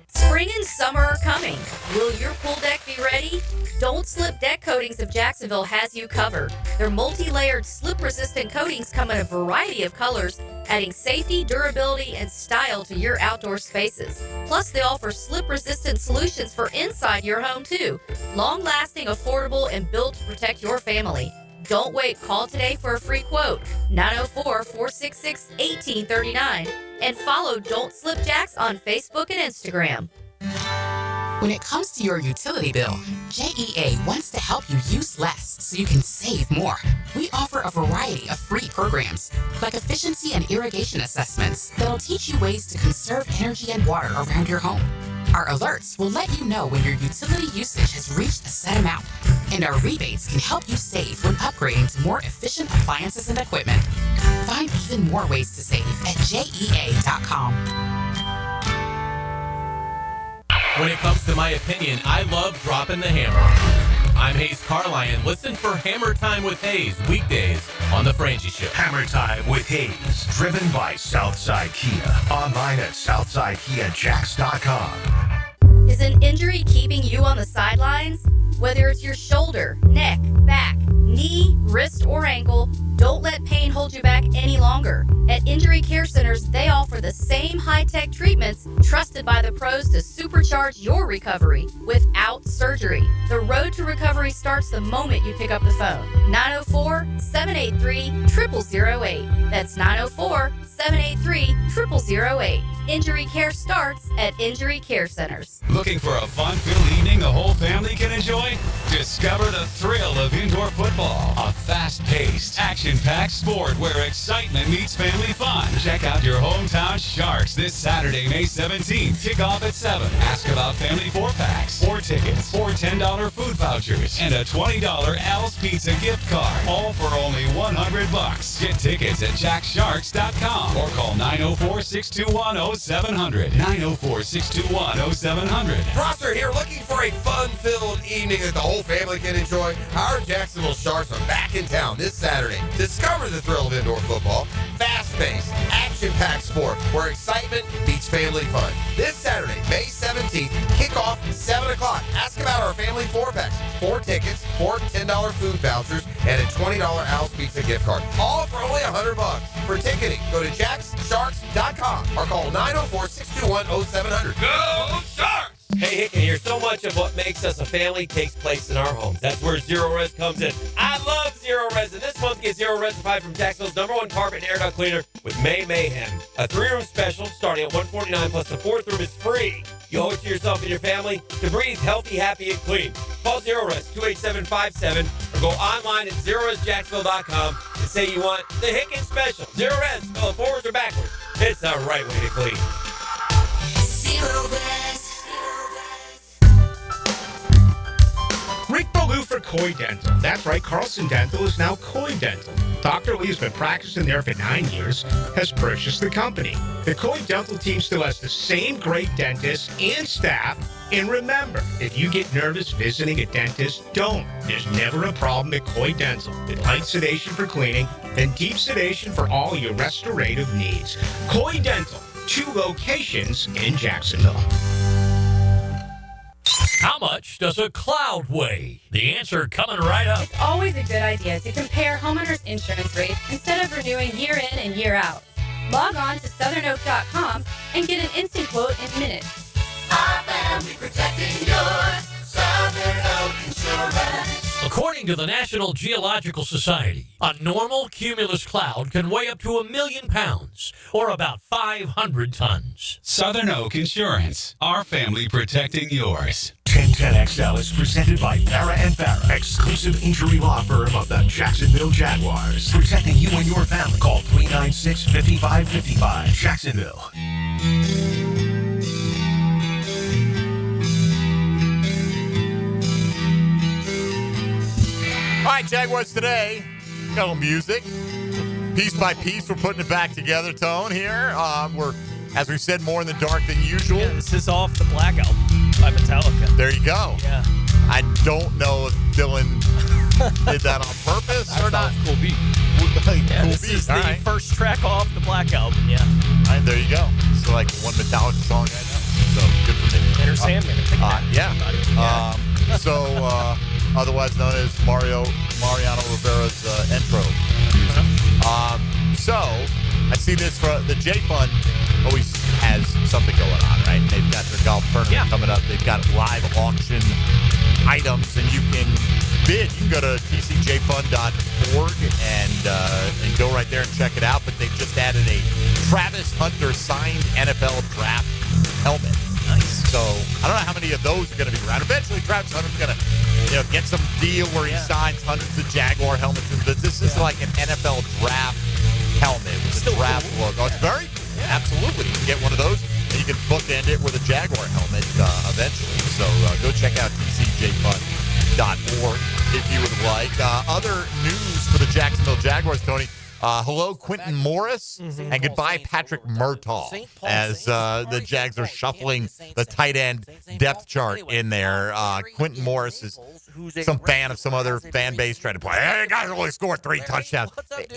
Spring and summer are coming. Will your pool deck be ready? Don't Slip Deck Coatings of Jacksonville has you covered. Their multi-layered slip-resistant coatings come in a variety of colors, adding safety, durability, and style to your outdoor spaces. Plus, they offer slip-resistant solutions for inside your home, too. Long-lasting, affordable, and built to protect your family. Don't wait. Call today for a free quote, 904-466-1839, and follow Don't Slip Jacks on Facebook and Instagram. When it comes to your utility bill, JEA wants to help you use less so you can save more. We offer a variety of free programs, like efficiency and irrigation assessments that'll teach you ways to conserve energy and water around your home. Our alerts will let you know when your utility usage has reached a set amount, and our rebates can help you save when upgrading to more efficient appliances and equipment. Find even more ways to save at JEA.com. When it comes to my opinion, I love dropping the hammer. I'm Hayes Carline. Listen for Hammer Time with Hayes weekdays on The Frangie Show. Hammer Time with Hayes, driven by Southside Kia. Online at southsidekiajax.com. Is an injury keeping you on the sidelines? Whether it's your shoulder, neck, back, knee, wrist, or ankle, don't let pain hold you back any longer. At Injury Care Centers, they offer the same high-tech treatments trusted by the pros to supercharge your recovery without surgery. The road to recovery starts the moment you pick up the phone. 904-783-0008. That's 904-783-0008. Injury care starts at Injury Care Centers. Looking for a fun-filled evening the whole family can enjoy? Discover the thrill of indoor football. A fast-paced, action-packed sport where excitement meets family fun. Check out your hometown Sharks this Saturday, May 17th. Kickoff at 7. Ask about family 4-packs, 4 tickets, 4 $10 food vouchers, and a $20 Al's Pizza gift card. All for only $100. Get tickets at jacksharks.com or call 904-621-0700. 904-621-0700. Prosser here, looking for a fun-filled evening that the whole family can enjoy. Our Jacksonville Sharks are back in town this Saturday, Discover the thrill of indoor football. Fast-paced, action-packed sport where excitement beats family fun. This Saturday, May 17th, kickoff 7 o'clock. Ask about our family four-packs. 4 tickets, 4 $10 food vouchers, and a $20 Al's Pizza gift card. All for only $100. For ticketing, go to jackssharks.com or call 904-621-0700. Go Sharks! Hey, Hicken here. So much of what makes us a family takes place in our homes. That's where Zero Res comes in. I love Zero Res, and this month get Zero Res-ified from Jacksonville's #1 carpet and air duct cleaner with May Mayhem. A 3-room special starting at $149 plus the 4th room is free. You owe it to yourself and your family to breathe healthy, happy, and clean. Call Zero Res 28757 or go online at ZeroResJacksonville.com and say you want the Hicken special. Zero Res, spell it forwards or backwards. It's the right way to clean. Zero Res. Rick Ballou for Coy Dental. That's right, Carlson Dental is now Coy Dental. Dr. Lee has been practicing there for 9 years, has purchased the company. The Coy Dental team still has the same great dentists and staff. And remember, if you get nervous visiting a dentist, don't. There's never a problem at Coy Dental. With light sedation for cleaning and deep sedation for all your restorative needs. Coy Dental, 2 locations in Jacksonville. How much does a cloud weigh? The answer coming right up. It's always a good idea to compare homeowners' insurance rates instead of renewing year in and year out. Log on to southernoak.com and get an instant quote in minutes. Our family protecting yours. Southern Oak Insurance. According to the National Geological Society, a normal cumulus cloud can weigh up to 1 million pounds, or about 500 tons. Southern Oak Insurance. Our family protecting yours. 1010XL is presented by Farah and Farah, exclusive injury law firm of the Jacksonville Jaguars. Protecting you and your family. Call 396-5555. Jacksonville. All right, Jaguars today. Got a little music. Piece by piece, we're putting it back together, Tone, here. We're, as we said, more in the dark than usual. Yeah, this is off the Black Album by Metallica. There you go. Yeah. I don't know if Dylan did that on purpose or not. Cool beat. Yeah, this is the first track off the Black Album, yeah. All right, there you go. It's like one Metallica song I know. So good for me. Enter Sandman. Otherwise known as Mariano Rivera's intro. So I see this for the J Fund always has something going on, right? They've got their golf tournament coming up. They've got live auction items, and you can bid. You can go to tcjfund.org and go right there and check it out. But they've just added a Travis Hunter signed NFL draft helmet. Nice. So I don't know how many of those are going to be around. Eventually, Travis Hunter's going to, get some deal where he signs hundreds of Jaguar helmets. But this is like an NFL draft helmet with a draft logo. It's very cool. Yeah. Absolutely. You can get one of those, and you can bookend it with a Jaguar helmet eventually. So go check out tcjfund.org if you would like. Other news for the Jacksonville Jaguars, Tony. Hello, Quentin Morris, and goodbye, Patrick Murtaugh, as the Jags are shuffling the tight end depth chart in there. Quentin Morris is some fan of some other fan base trying to play. Hey, guys only scored 3 touchdowns.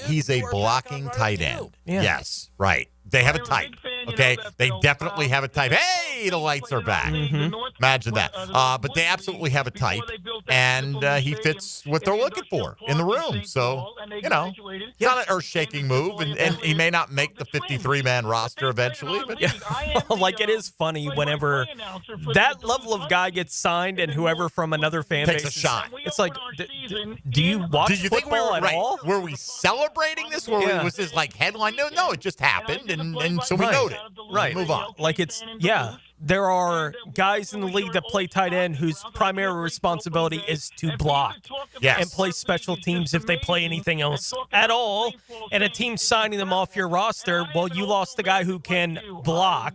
He's a blocking tight end. Yeah. Yes, right. They have a type, okay? They definitely have a type. Hey, the lights are back. Imagine that. But they absolutely have a type, and he fits what they're looking for in the room. So, it's not an earth-shaking move, and he may not make the 53-man roster eventually. But like, it is funny whenever that level of guy gets signed and whoever from another fan takes base a shot. It's like, do you watch football at all? Were we celebrating this? Was this like headline? No, it just happened. And so we note it. Right. Move on. Like there are guys in the league that play tight end whose primary responsibility is to block and play special teams if they play anything else at all. And a team signing them off your roster, well, you lost the guy who can block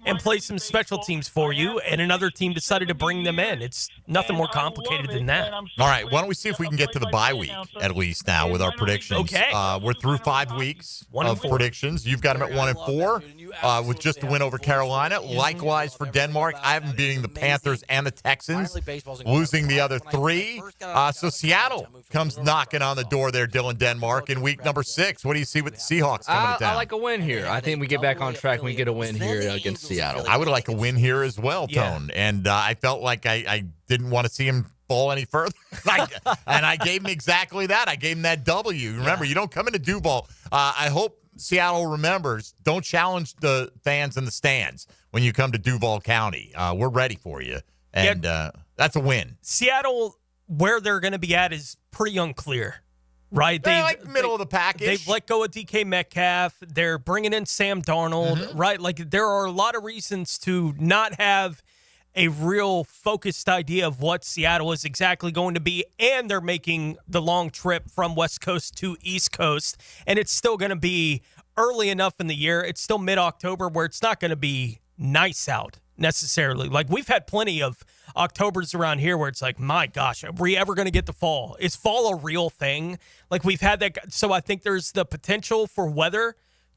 and play some special teams for you, and another team decided to bring them in. It's nothing more complicated than that. All right, why don't we see if we can get to the bye week at least now with our predictions. Okay. We're through 5 weeks of predictions. You've got them at 1-4 with just a win over Carolina. Likewise wise for Denmark. I have them beating the Panthers and the Texans, losing the other three. So Seattle comes knocking on the door there, Dylan, Denmark, in week number 6. What do you see with the Seahawks coming to town? I like a win here. I think we get back on track and we get a win here against Seattle. I would like a win here as well, Tone. And I felt like I didn't want to see him fall any further. And I gave him exactly that. I gave him that W. Remember, you don't come into Duval. I hope Seattle remembers, don't challenge the fans in the stands when you come to Duval County. We're ready for you. And that's a win. Seattle, where they're going to be at is pretty unclear, right? They're like middle of the package. They've let go of DK Metcalf. They're bringing in Sam Darnold, right? Like, there are a lot of reasons to not have a real focused idea of what Seattle is exactly going to be, and they're making the long trip from West Coast to East Coast, and it's still going to be early enough in the year. It's still mid-October where it's not going to be nice out necessarily. Like, we've had plenty of Octobers around here where it's like, my gosh, are we ever going to get the fall? Is fall a real thing? Like, we've had that. So I think there's the potential for weather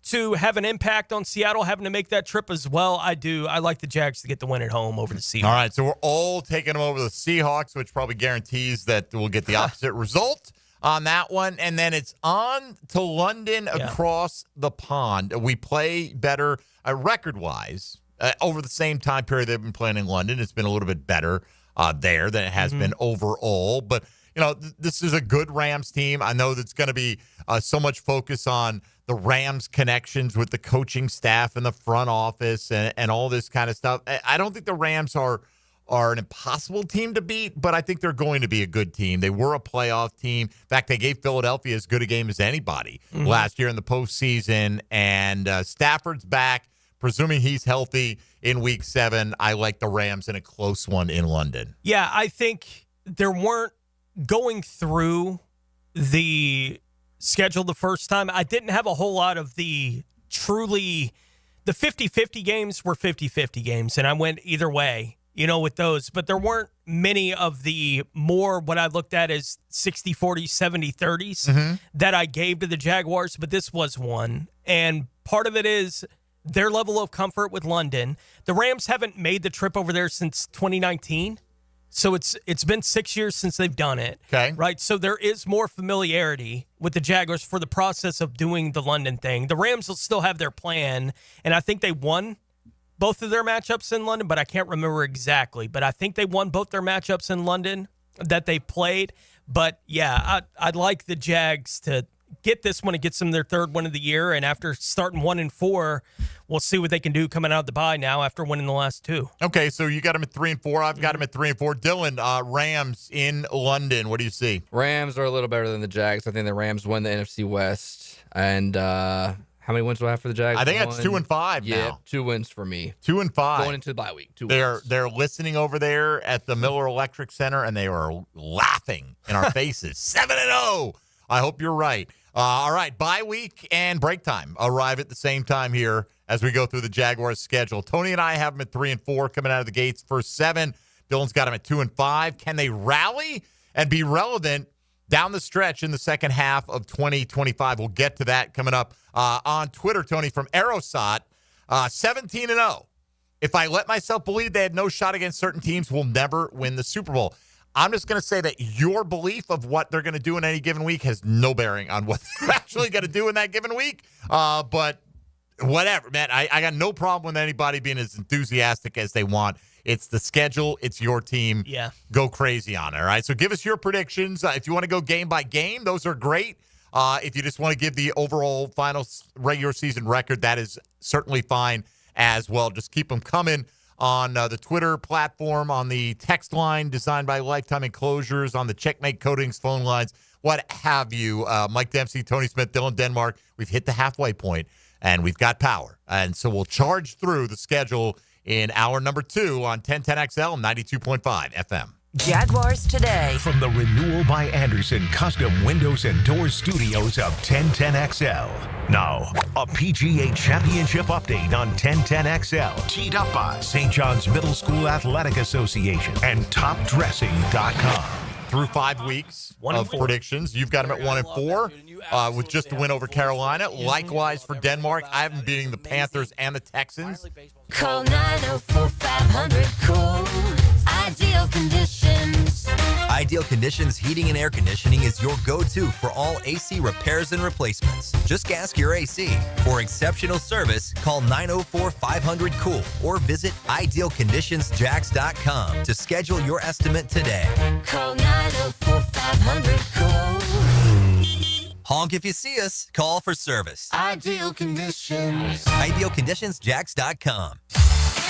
to have an impact on Seattle having to make that trip as well. I do. I like the Jags to get the win at home over the Seahawks. All right, so we're all taking them over the Seahawks, which probably guarantees that we'll get the opposite result on that one. And then it's on to London across the pond. We play better record-wise over the same time period they've been playing in London. It's been a little bit better there than it has been overall. But, you know, this is a good Rams team. I know that's going to be so much focus on the Rams connections with the coaching staff and the front office and all this kind of stuff. I don't think the Rams are an impossible team to beat, but I think they're going to be a good team. They were a playoff team. In fact, they gave Philadelphia as good a game as anybody last year in the postseason. And Stafford's back, presuming he's healthy in week 7. I like the Rams in a close one in London. Yeah, I think there weren't going through the schedule the first time. I didn't have a whole lot of the 50-50 games were 50-50 games, and I went either way, you know, with those. But there weren't many of the more what I looked at as 60-40, 70-30s that I gave to the Jaguars, but this was one. And part of it is their level of comfort with London. The Rams haven't made the trip over there since 2019. So it's been 6 years since they've done it. Okay. Right? So there is more familiarity with the Jaguars for the process of doing the London thing. The Rams will still have their plan, and I think they won both of their matchups in London, but I can't remember exactly. But I think they won both their matchups in London that they played. But, yeah, I'd like the Jags to get this one and get them their third win of the year. And after starting 1-4, we'll see what they can do coming out of the bye now after winning the last 2. Okay, so you got them at 3-4. I've got them at 3-4. Dylan, Rams in London. What do you see? Rams are a little better than the Jags. I think the Rams win the NFC West. And how many wins do I have for the Jags? I think that's 2-5 yeah, now. 2 wins for me. 2-5 going into the bye week. 2 They're wins. they're listening over there at the Miller Electric Center, and they are laughing in our faces. 7-0. I hope you're right. All right, bye week and break time arrive at the same time here as we go through the Jaguars schedule. Tony and I have them at 3-4 coming out of the gates. First 7. Dylan's got them at 2-5. Can they rally and be relevant down the stretch in the second half of 2025? We'll get to that coming up on Twitter. Tony from Aerosat, 17-0. If I let myself believe they had no shot against certain teams, we'll never win the Super Bowl. I'm just going to say that your belief of what they're going to do in any given week has no bearing on what they're actually going to do in that given week. But whatever, man. I got no problem with anybody being as enthusiastic as they want. It's the schedule. It's your team. Yeah. Go crazy on it, all right? So give us your predictions. If you want to go game by game, those are great. If you just want to give the overall final regular season record, that is certainly fine as well. Just keep them coming on the Twitter platform, on the text line designed by Lifetime Enclosures, on the Checkmate Coatings phone lines, what have you. Mike Dempsey, Tony Smith, Dylan Denmark. We've hit the halfway point, and we've got power. And so we'll charge through the schedule in hour number 2 on 1010XL 92.5 FM. Jaguars today. From the Renewal by Anderson Custom Windows and Doors Studios of 1010XL. Now, a PGA Championship update on 1010XL. Teed up by St. John's Middle School Athletic Association and TopDressing.com. through 5 weeks 1 and of 4. predictions. You've got him at 1 and 4 with just a win over Carolina. Likewise for Denmark, I have him beating the Panthers and the Texans. Call 904-500-COOL. Ideal Conditions. Ideal Conditions Heating and Air Conditioning is your go-to for all AC repairs and replacements. Just gas your AC. For exceptional service, call 904-500-COOL or visit idealconditionsjax.com to schedule your estimate today. Call 904-500-COOL. Honk if you see us. Call for service. Ideal Conditions. Idealconditionsjax.com.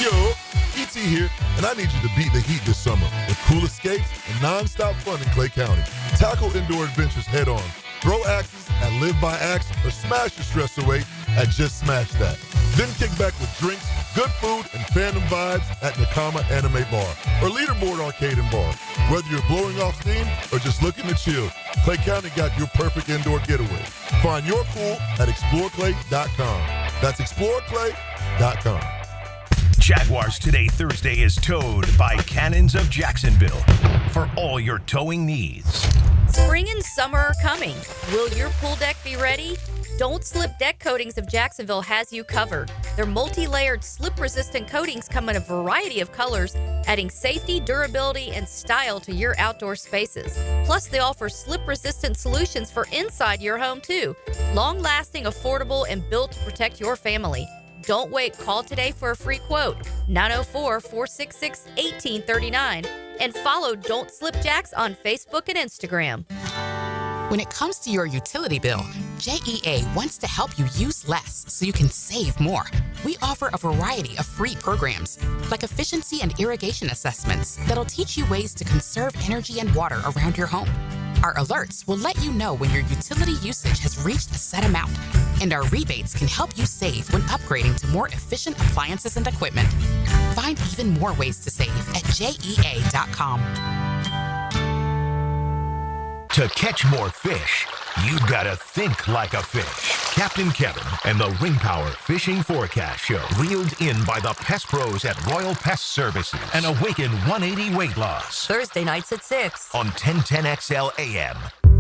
Yo, E.T. here, and I need you to beat the heat this summer with cool escapes and non-stop fun in Clay County. Tackle indoor adventures head-on. Throw axes at Live by Axe or smash your stress away at Just Smash That. Then kick back with drinks, good food, and fandom vibes at Nakama Anime Bar or Leaderboard Arcade and Bar. Whether you're blowing off steam or just looking to chill, Clay County got your perfect indoor getaway. Find your cool at exploreclay.com. That's exploreclay.com. Jaguars Today Thursday is towed by Cannons of Jacksonville for all your towing needs. Spring and summer are coming. Will your pool deck be ready? Don't Slip Deck Coatings of Jacksonville has you covered. Their multi-layered slip-resistant coatings come in a variety of colors, adding safety, durability, and style to your outdoor spaces. Plus, they offer slip-resistant solutions for inside your home, too. Long-lasting, affordable, and built to protect your family. Don't wait. Call today for a free quote, 904-466-1839, and follow Don't Slip Jacks on Facebook and Instagram. When it comes to your utility bill, JEA wants to help you use less so you can save more. We offer a variety of free programs, like efficiency and irrigation assessments that'll teach you ways to conserve energy and water around your home. Our alerts will let you know when your utility usage has reached a set amount, and our rebates can help you save when upgrading to more efficient appliances and equipment. Find even more ways to save at JEA.com. To catch more fish, you gotta think like a fish. Captain Kevin and the Ring Power Fishing Forecast Show, reeled in by the Pest Pros at Royal Pest Services, and awaken 180 weight loss. Thursday nights at 6 on 1010XL AM.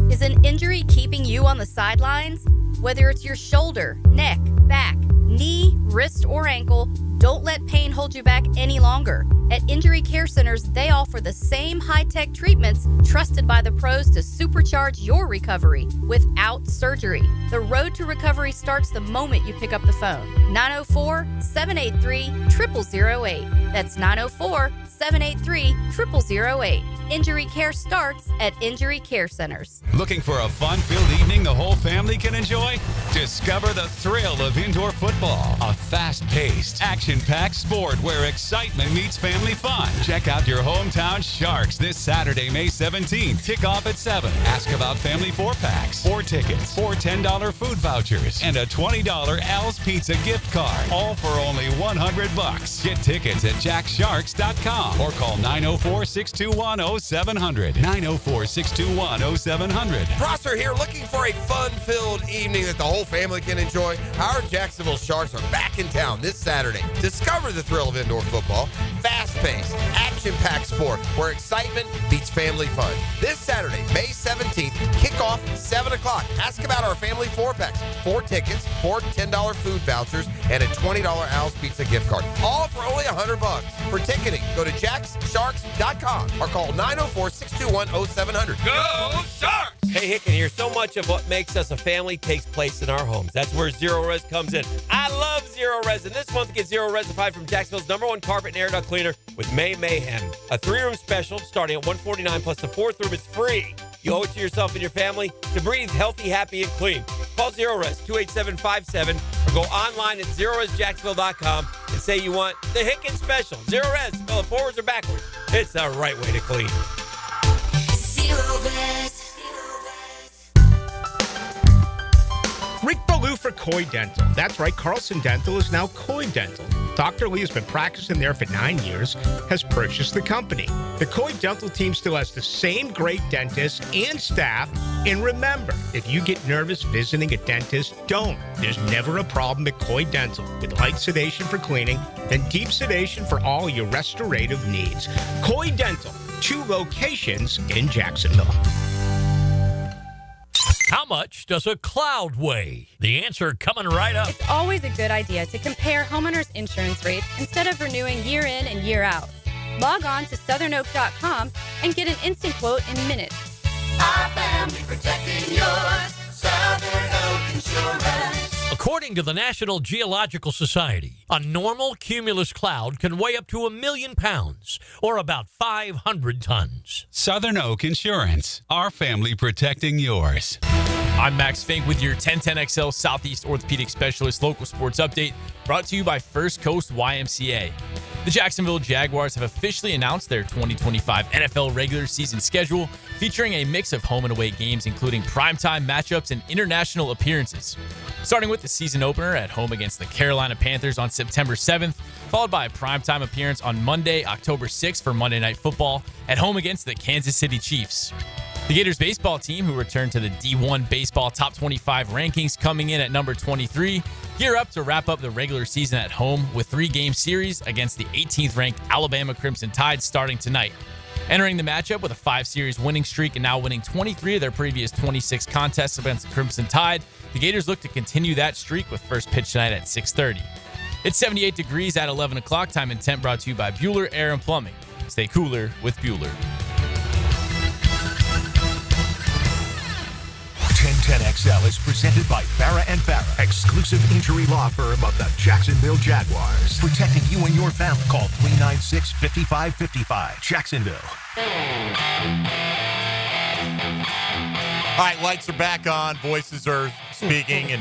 Is an injury keeping you on the sidelines? Whether it's your shoulder, neck, back, knee, wrist, or ankle, don't let pain hold you back any longer. At Injury Care Centers, they offer the same high-tech treatments trusted by the pros to supercharge your recovery without surgery. The road to recovery starts the moment you pick up the phone. 904-783-0008. That's 904-783-0008. Injury care starts at Injury Care Centers. Looking for a fun-filled evening the whole family can enjoy? Discover the thrill of indoor football, a fast-paced, action-packed sport where excitement meets family fun. Check out your hometown Sharks this Saturday, May 17th. Kickoff at 7. Ask about family 4-packs, 4 tickets, 4 $10 food vouchers, and a $20 Al's Pizza gift card, all for only $100. Get tickets at jacksharks.com or call 904-621-0700. 904-621-0700. Prosser here, looking for a fun-filled evening that the whole family can enjoy. Our Jacksonville Sharks are back in town this Saturday. Discover the thrill of indoor football, fast-paced, action-packed sport where excitement beats family fun. This Saturday, May 17th, kickoff 7 o'clock. Ask about our family 4-packs, 4 tickets, 4 $10 food vouchers, and a $20 Al's Pizza gift card, all for only $100. For ticketing, go to jacksharks.com or call 904-621-0700. Go Sharks! Hey, Hicken here. So much of what makes us a family takes place in our homes. That's where Zero Res comes in. I love Zero Res, and this month get Zero Resified from Jacksonville's #1 carpet and air duct cleaner with May Mayhem. A 3-room special starting at $149, plus the 4th room is free. You owe it to yourself and your family to breathe healthy, happy, and clean. Call Zero Res 28757 or go online at zeroresjacksonville.com and say you want the Hicken special. Zero Res, spell it forwards or backwards. It's the right way to clean. Zero Res. Rick Ballou for Coy Dental. That's right, Carlson Dental is now Coy Dental. Dr. Lee has been practicing there for 9 years, has purchased the company. The Coy Dental team still has the same great dentists and staff. And remember, if you get nervous visiting a dentist, don't. There's never a problem at Coy Dental with light sedation for cleaning and deep sedation for all your restorative needs. Coy Dental, 2 locations in Jacksonville. How much does a cloud weigh? The answer coming right up. It's always a good idea to compare homeowners' insurance rates instead of renewing year in and year out. Log on to southernoak.com and get an instant quote in minutes. Our family protecting yours. Southern Oak Insurance. According to the National Geological Society, a normal cumulus cloud can weigh up to 1 million pounds, or about 500 tons. Southern Oak Insurance, our family protecting yours. I'm Max Fink with your 1010XL Southeast Orthopedic Specialist local sports update, brought to you by First Coast YMCA. The Jacksonville Jaguars have officially announced their 2025 NFL regular season schedule, featuring a mix of home and away games, including primetime matchups and international appearances. Starting with the season opener at home against the Carolina Panthers on September 7th, followed by a primetime appearance on Monday, October 6th for Monday Night Football at home against the Kansas City Chiefs. The Gators baseball team, who returned to the D1 Baseball Top 25 rankings, coming in at number 23, gear up to wrap up the regular season at home with 3-game series against the 18th ranked Alabama Crimson Tide starting tonight. Entering the matchup with a 5-series winning streak and now winning 23 of their previous 26 contests against the Crimson Tide, the Gators look to continue that streak with first pitch tonight at 6:30. It's 78 degrees at 11 o'clock. Time and temp brought to you by Bueller Air and Plumbing. Stay cooler with Bueller. 1010XL is presented by Farrah & Farrah, exclusive injury law firm of the Jacksonville Jaguars. Protecting you and your family. Call 396-5555. Jacksonville. All right, lights are back on. Voices are speaking, and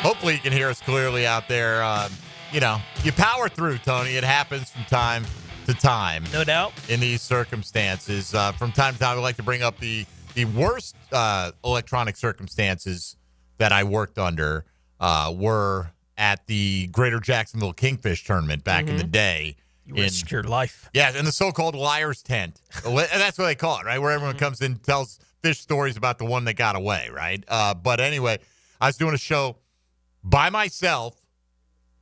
hopefully you can hear us clearly out there. You power through, Tony. It happens from time to time. No doubt. In these circumstances. From time to time, we like to bring up the worst electronic circumstances that I worked under were at the Greater Jacksonville Kingfish Tournament back in the day. You risked your life. Yeah, in the so-called liar's tent. And that's what they call it, right? Where everyone comes in and tells fish stories about the one that got away, right? But anyway, I was doing a show by myself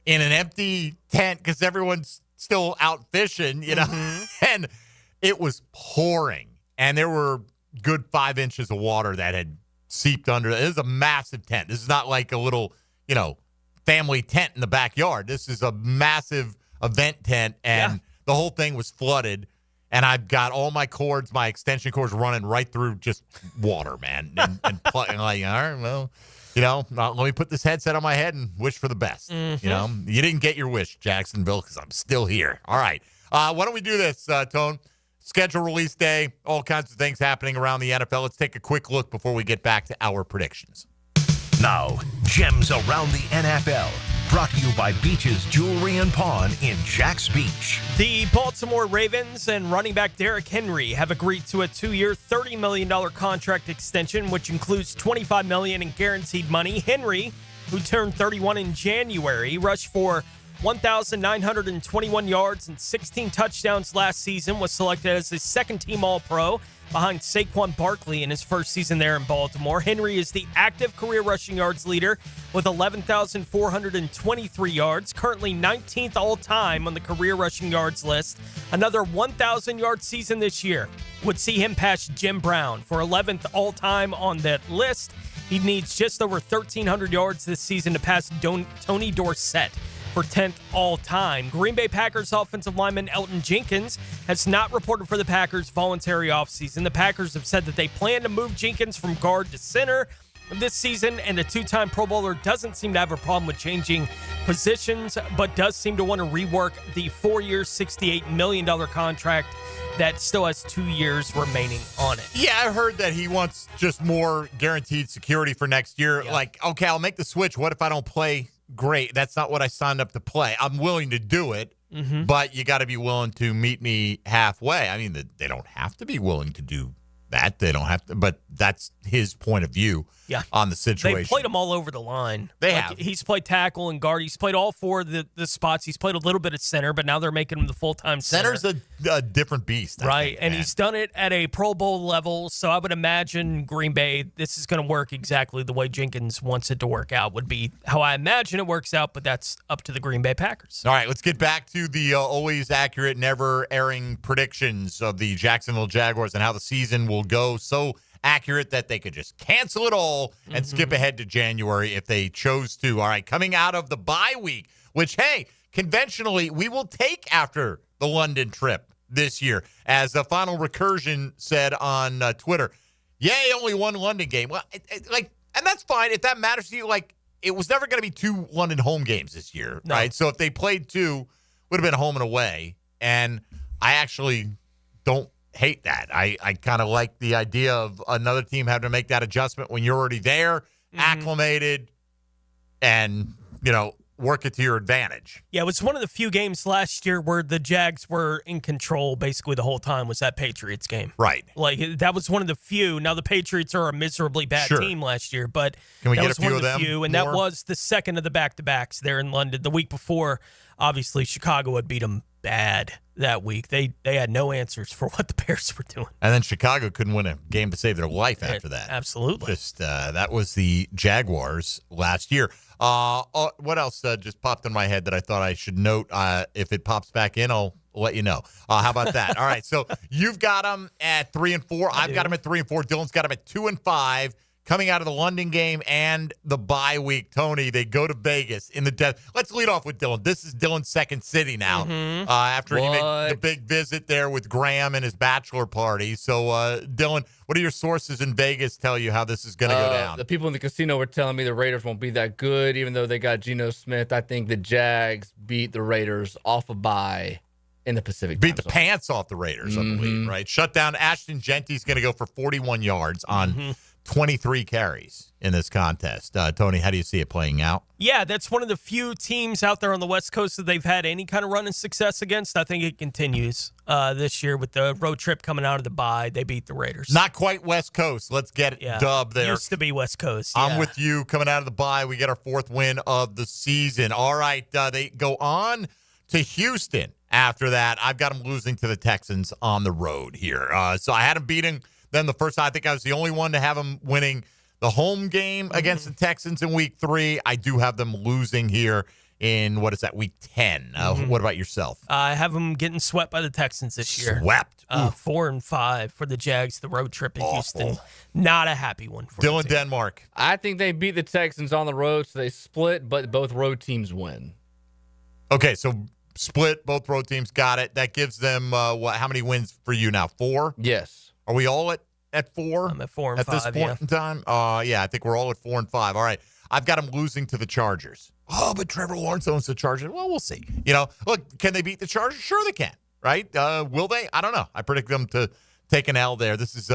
in an empty tent because everyone's still out fishing, and it was pouring. And there were good 5 inches of water that had seeped under. It is a massive tent. This is not like a little, family tent in the backyard. This is a massive event tent, and the whole thing was flooded. And I've got all my cords, my extension cords running right through just water, man. And like, all right, well, let me put this headset on my head and wish for the best. Mm-hmm. You didn't get your wish, Jacksonville, because I'm still here. All right. Why don't we do this, Tone? Schedule release day, all kinds of things happening around the NFL. Let's take a quick look before we get back to our predictions. Now, gems around the NFL. Brought to you by Beach's Jewelry and Pawn in Jax Beach. The Baltimore Ravens and running back Derrick Henry have agreed to a 2-year, $30 million contract extension, which includes $25 million in guaranteed money. Henry, who turned 31 in January, rushed for 1,921 yards and 16 touchdowns last season, was selected as the second-team All-Pro behind Saquon Barkley in his first season there in Baltimore. Henry is the active career rushing yards leader with 11,423 yards, currently 19th all-time on the career rushing yards list. Another 1,000-yard season this year would see him pass Jim Brown for 11th all-time on that list. He needs just over 1,300 yards this season to pass Tony Dorsett for 10th all-time. Green Bay Packers offensive lineman Elton Jenkins has not reported for the Packers' voluntary offseason. The Packers have said that they plan to move Jenkins from guard to center this season, and the 2-time Pro Bowler doesn't seem to have a problem with changing positions, but does seem to want to rework the 4-year, $68 million contract that still has 2 years remaining on it. Yeah, I heard that he wants just more guaranteed security for next year. Yeah. Like, okay, I'll make the switch. What if I don't play great? That's not what I signed up to play. I'm willing to do it, but you got to be willing to meet me halfway. I mean, they don't have to be willing to do that. They don't have to, but that's his point of view on the situation. They played him all over the line. They have. He's played tackle and guard. He's played all four of the spots. He's played a little bit at center, but now they're making him the full-time center. Center's a different beast. I think, and man. he's done it at a Pro Bowl level, so I would imagine Green Bay, this is going to work exactly the way Jenkins wants it to work out, would be how I imagine it works out, but that's up to the Green Bay Packers. All right, let's get back to the always accurate, never erring predictions of the Jacksonville Jaguars and how the season will go. So accurate that they could just cancel it all and skip ahead to January if they chose to. All right, coming out of the bye week, which, hey, conventionally we will take after the London trip this year. As the Final Recursion said on Twitter, yay, only one London game. Well, and that's fine if that matters to you. Like, it was never going to be 2 London home games this year, right? So if they played 2, would have been home and away. And I actually don't hate that. I kind of like the idea of another team having to make that adjustment when you're already there, acclimated, and, work it to your advantage. Yeah, it was one of the few games last year where the Jags were in control basically the whole time, was that Patriots game. Right. Like, that was one of the few. Now, the Patriots are a miserably bad team last year, but Can we that get was a few one of them few, and more? that was the second of the back-to-backs there in London. The week before, obviously, Chicago had beat them bad that week. They had no answers for what the Bears were doing. And then Chicago couldn't win a game to save their life after that. Absolutely. Just that was the Jaguars last year. What else just popped in my head that I thought I should note? If it pops back in, I'll let you know. How about that? All right. So you've got them at 3-4. I've got them at 3-4. Dylan's got them at 2-5. Coming out of the London game and the bye week, Tony, they go to Vegas in the death. Let's lead off with Dylan. This is Dylan's second city now after he made the big visit there with Graham and his bachelor party. So, Dylan, what do your sources in Vegas tell you how this is going to go down? The people in the casino were telling me the Raiders won't be that good, even though they got Geno Smith. I think the Jags beat the Raiders off a bye in the Pacific. Beat the pants off the Raiders, I believe, right? Shut down. Ashton Genty's going to go for 41 yards on 23 carries in this contest. Tony, how do you see it playing out? Yeah, that's one of the few teams out there on the West Coast that they've had any kind of running success against. I think it continues this year with the road trip coming out of the bye. They beat the Raiders. Not quite West Coast. Let's get it dub there. Used to be West Coast. I'm with you. Coming out of the bye, we get our 4th win of the season. All right, they go on to Houston. After that, I've got them losing to the Texans on the road here. So I had them beating them the first time. I think I was the only one to have them winning the home game against the Texans in week 3. I do have them losing here in, week 10. What about yourself? I have them getting swept by the Texans this year. Swept? 4-5 for the Jags, the road trip in Houston. Not a happy one for Dylan Denmark. I think they beat the Texans on the road, so they split, but both road teams win. Okay, so split, both road teams got it. That gives them, how many wins for you now? 4? Yes. Are we all at 4? I'm at 4 and at 5 this point in time. Yeah, I think we're all at 4 and 5. All right, I've got them losing to the Chargers. Oh, but Trevor Lawrence owns the Chargers. Well, we'll see. Look, can they beat the Chargers? Sure, they can. Right? Will they? I don't know. I predict them to take an L there. This is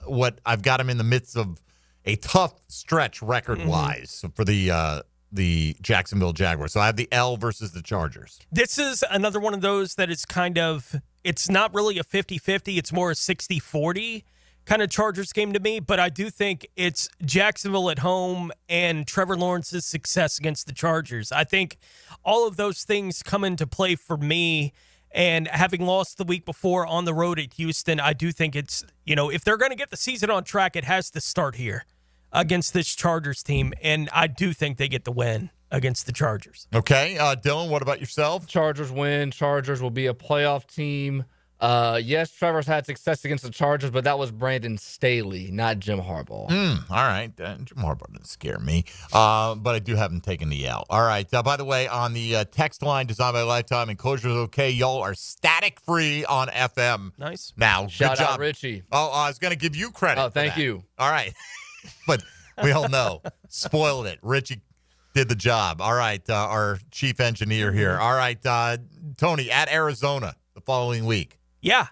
what I've got them in the midst of a tough stretch record-wise for the Jacksonville Jaguars. So I have the L versus the Chargers. This is another one of those that is kind of, it's not really a 50-50. It's more a 60-40 kind of Chargers game to me. But I do think it's Jacksonville at home and Trevor Lawrence's success against the Chargers. I think all of those things come into play for me. And having lost the week before on the road at Houston, I do think it's, if they're going to get the season on track, it has to start here against this Chargers team, and I do think they get the win against the Chargers. Okay, Dylan, what about yourself? Chargers win. Chargers will be a playoff team. Yes, Trevor's had success against the Chargers, but that was Brandon Staley, not Jim Harbaugh. All right, Jim Harbaugh doesn't scare me, but I do have him taking the L. All right, by the way, on the text line designed by Lifetime, Enclosure is okay. Y'all are static free on FM. Nice. Now, Shout good job. out Richie. Oh, I was going to give you credit. Oh, thank you. All right. But we all know. Spoiled it. Richie did the job. All right. Our chief engineer here. All right. Tony, at Arizona the following week. Yeah.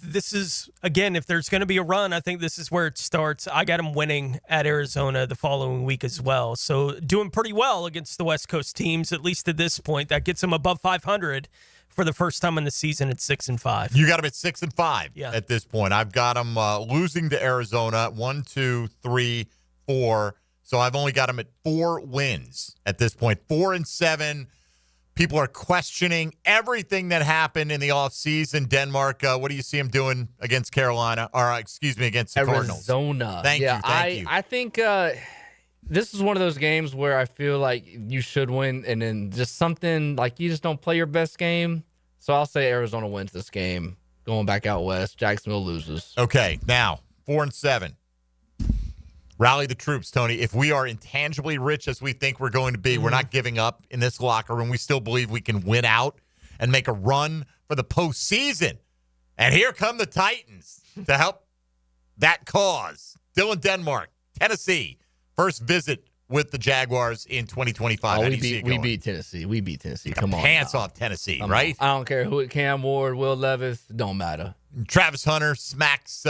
This is, again, if there's going to be a run, I think this is where it starts. I got them winning at Arizona the following week as well. So doing pretty well against the West Coast teams, at least at this point. That gets them above 500 for the first time in the season at 6-5. You got them at 6-5 Yeah. at this point. I've got them losing to Arizona 1, 2, 3, 4. So I've only got them at 4 wins at this point. 4-7. People are questioning everything that happened in the offseason. Denmark, what do you see them doing against Carolina? Or, excuse me, against the Cardinals? Arizona. Thank you. I think this is one of those games where I feel like you should win, and then just something like you just don't play your best game. So I'll say Arizona wins this game. Going back out west, Jacksonville loses. Okay, now 4-7. Rally the troops, Tony. If we are intangibly rich as we think we're going to be, we're not giving up in this locker room. We still believe we can win out and make a run for the postseason. And here come the Titans to help that cause. Dylan Denmark, Tennessee. First visit with the Jaguars in 2025. We beat Tennessee. We beat Tennessee. Come on. Pants now. off Tennessee, Come right? on. I don't care who it Cam Ward, Will Levis, don't matter. Travis Hunter smacks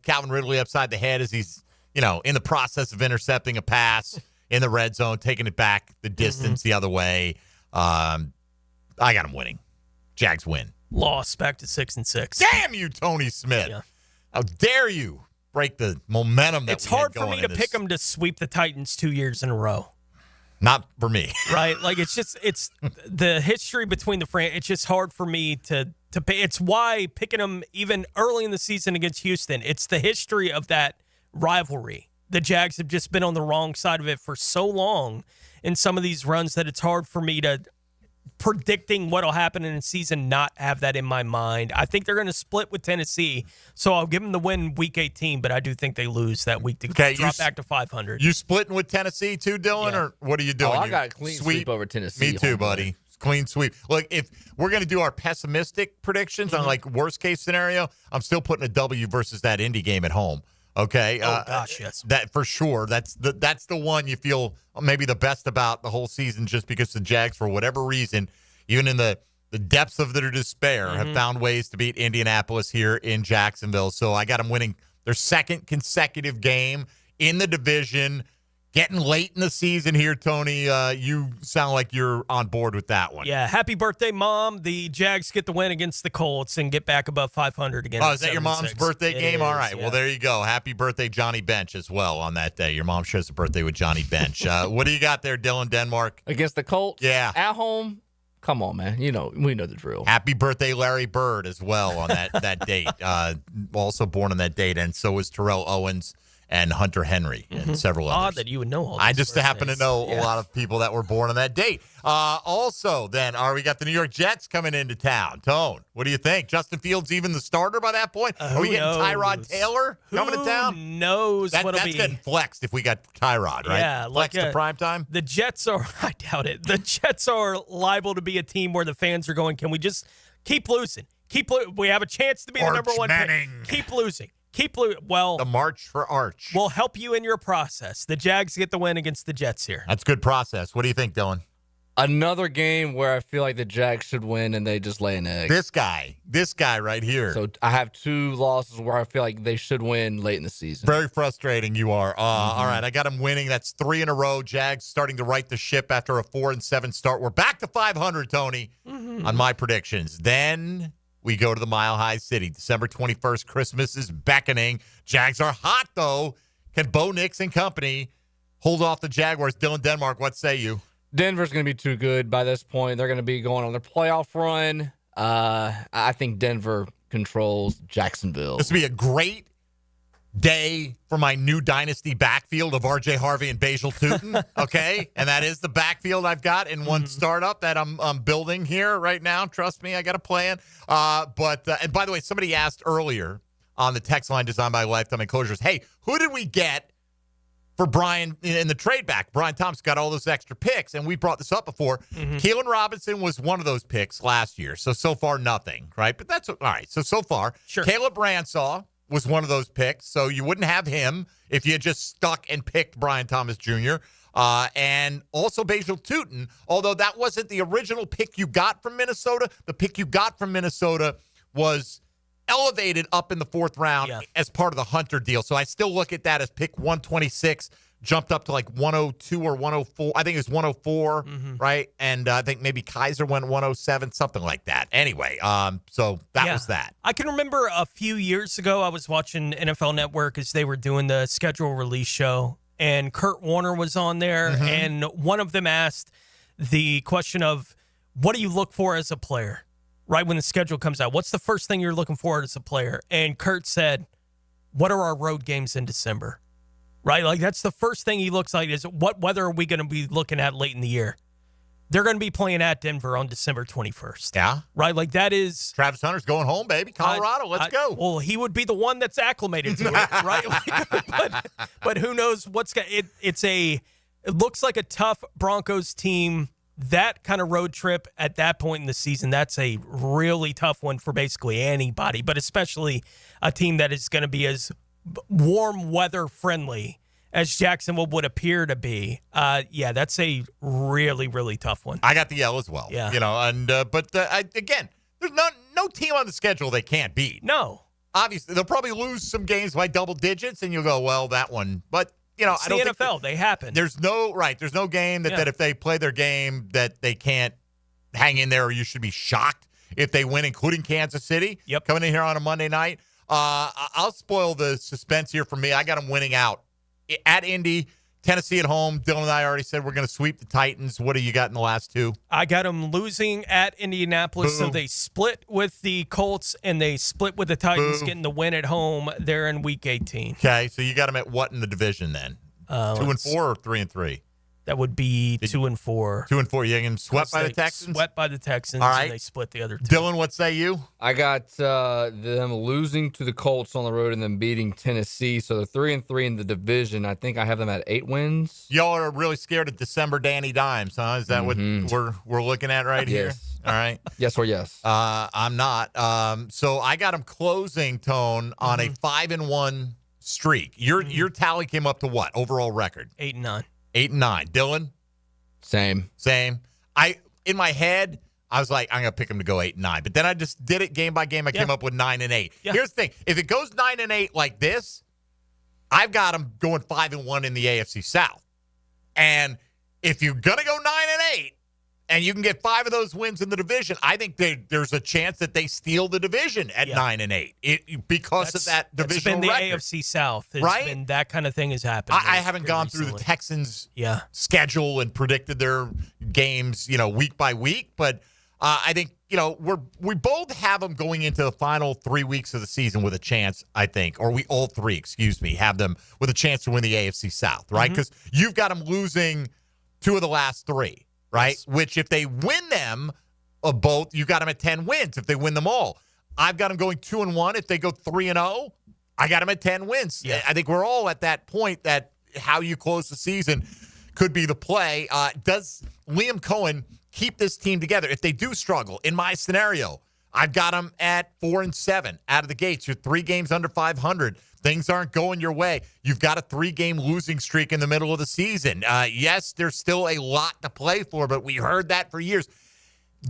Calvin Ridley upside the head as he's, in the process of intercepting a pass in the red zone, taking it back the distance the other way. I got him winning. Jags win. Lost back to 6-6. Damn you, Tony Smith. Yeah. How dare you break the momentum that It's we had hard for going me in to this. pick them to sweep the Titans 2 years in a row. Not for me. Right? Like, it's the history between it's just hard for me to pay. It's why picking them even early in the season against Houston, it's the history of that rivalry. The Jags have just been on the wrong side of it for so long in some of these runs that it's hard for me to predicting what will happen in the season not have that in my mind. I think they're going to split with Tennessee, so I'll give them the win week 18, but I do think they lose that week to drop back to 500. You splitting with Tennessee too, Dylan, or what are you doing? I You got a clean sweep over Tennessee. Me too, buddy. Clean sweep. Look, if we're going to do our pessimistic predictions on like worst case scenario, I'm still putting a W versus that Indy game at home. Okay. Oh gosh, yes. That for sure. That's the one you feel maybe the best about the whole season, just because the Jags, for whatever reason, even in the depths of their despair, have found ways to beat Indianapolis here in Jacksonville. So I got them winning their second consecutive game in the division. Getting late in the season here, Tony. You sound like you're on board with that one. Yeah, happy birthday, Mom. The Jags get the win against the Colts and get back above 500 again. Oh, is that your mom's birthday game? All right. Yeah. Well, there you go. Happy birthday, Johnny Bench, as well on that day. Your mom shares a birthday with Johnny Bench. What do you got there, Dylan Denmark? Against the Colts? Yeah. At home? Come on, man. We know the drill. Happy birthday, Larry Bird, as well on that date. Also born on that date, and so is Terrell Owens and Hunter Henry and several others. Odd that you would know all I those just happen to know a lot of people that were born on that date. Also, then, we got the New York Jets coming into town. Tone, what do you think? Justin Fields even the starter by that point? Are we getting Tyrod Taylor coming to town? Who knows what'll that's be? getting flexed if we got Tyrod, right? Yeah, flexed to prime time? The Jets are, I doubt it. The Jets are liable to be a team where the fans are going, can we just keep losing? We have a chance to be the number one pick. Keep losing. Well, the March for Arch will help you in your process. The Jags get the win against the Jets here. That's good process. What do you think, Dylan? Another game where I feel like the Jags should win and they just lay an egg. This guy right here. So I have 2 losses where I feel like they should win late in the season. Very frustrating you are. All right, I got them winning. That's 3 in a row. Jags starting to right the ship after a 4-7 start. We're back to 500, Tony, on my predictions. Then we go to the Mile High City. December 21st, Christmas is beckoning. Jags are hot, though. Can Bo Nix and company hold off the Jaguars? Dylan Denmark, what say you? Denver's going to be too good by this point. They're going to be going on their playoff run. I think Denver controls Jacksonville. This will be a great day for my new dynasty backfield of R.J. Harvey and Basil Tootin, okay? And that is the backfield I've got in one startup that I'm building here right now. Trust me, I got a plan. And by the way, somebody asked earlier on the text line designed by Lifetime Enclosures, hey, who did we get for Brian in the trade back? Brian Thompson got all those extra picks, and we brought this up before. Keelan Robinson was one of those picks last year, so far nothing, right? But that's all right. So far, sure. Caleb Bransaw was one of those picks, so you wouldn't have him if you had just stuck and picked Brian Thomas Jr. And also Basil Tootin, although that wasn't the original pick you got from Minnesota. The pick you got from Minnesota was elevated up in the 4th round as part of the Hunter deal. So I still look at that as pick 126 jumped up to like 102 or 104. I think it was 104, right? And I think maybe Kaiser went 107, something like that. Anyway, so that was that. I can remember a few years ago, I was watching NFL Network as they were doing the schedule release show, and Kurt Warner was on there, and one of them asked the question of, what do you look for as a player, right, when the schedule comes out? What's the first thing you're looking for as a player? And Kurt said, what are our road games in December? Right? Like, that's the first thing he looks like is, what weather are we going to be looking at late in the year? They're going to be playing at Denver on December 21st. Yeah. Right? Like, that is... Travis Hunter's going home, baby. Colorado, let's go. Well, he would be the one that's acclimated to it, right? Like, but who knows what's going to... It looks like a tough Broncos team. That kind of road trip at that point in the season, that's a really tough one for basically anybody, but especially a team that is going to be as warm weather friendly as Jacksonville would appear to be. Yeah, that's a really, really tough one. I got the L as well. Yeah. Again, there's no team on the schedule they can't beat. No. Obviously, they'll probably lose some games by double digits, and you'll go, well, that one. But, It's I don't the NFL. They happen. There's no game that if they play their game that they can't hang in there, or you should be shocked if they win, including Kansas City. Yep. Coming in here on a Monday night. I'll spoil the suspense here for me. I got them winning out at Indy, Tennessee at home. Dylan and I already said we're going to sweep the Titans. What do you got in the last two? I got them losing at Indianapolis, so they split with the Colts and they split with the Titans, getting the win at home. They're in Week 18. Okay, so you got them at what in the division then? 2-4 or 3-3? That would be 2-4. 2-4. You getting swept by the Texans? Swept by the Texans, All right. and they split the other two. Dylan, what say you? I got them losing to the Colts on the road and then beating Tennessee. So they're 3-3 in the division. I think I have them at 8 wins. Y'all are really scared of December Danny Dimes, huh? Is that what we're looking at right here? Yes. All right. Yes or yes. I'm not. So I got them closing, Tone, on a 5-1 streak. Your tally came up to what? Overall record? 8-9. 8-9. Dylan? Same. In my head, I was like, I'm going to pick them to go 8-9. But then I just did it game by game. I came up with 9-8. Yeah. Here's the thing. If it goes 9-8 like this, I've got them going 5-1 in the AFC South. And if you're going to go 9-8 and you can get 5 of those wins in the division, I think there's a chance that they steal the division at 9-8 because of that divisional record. It's been the record. AFC South. It's right? been that kind of thing has happened. I haven't gone through the Texans' schedule and predicted their games, week by week, but I think, we both have them going into the final 3 weeks of the season with a chance, I think, or we all three, have them with a chance to win the AFC South, right? Because you've got them losing 2 of the last 3. Right? Yes. Which, if they win them both, you got them at 10 wins if they win them all. I've got them going 2-1. If they go 3-0, I got them at 10 wins. Yeah. I think we're all at that point that how you close the season could be the play. Does Liam Cohen keep this team together? If they do struggle, in my scenario, I've got them at 4-7 out of the gates. You're 3 games under 500. Things aren't going your way. You've got a 3-game losing streak in the middle of the season. Yes, there's still a lot to play for, but we heard that for years.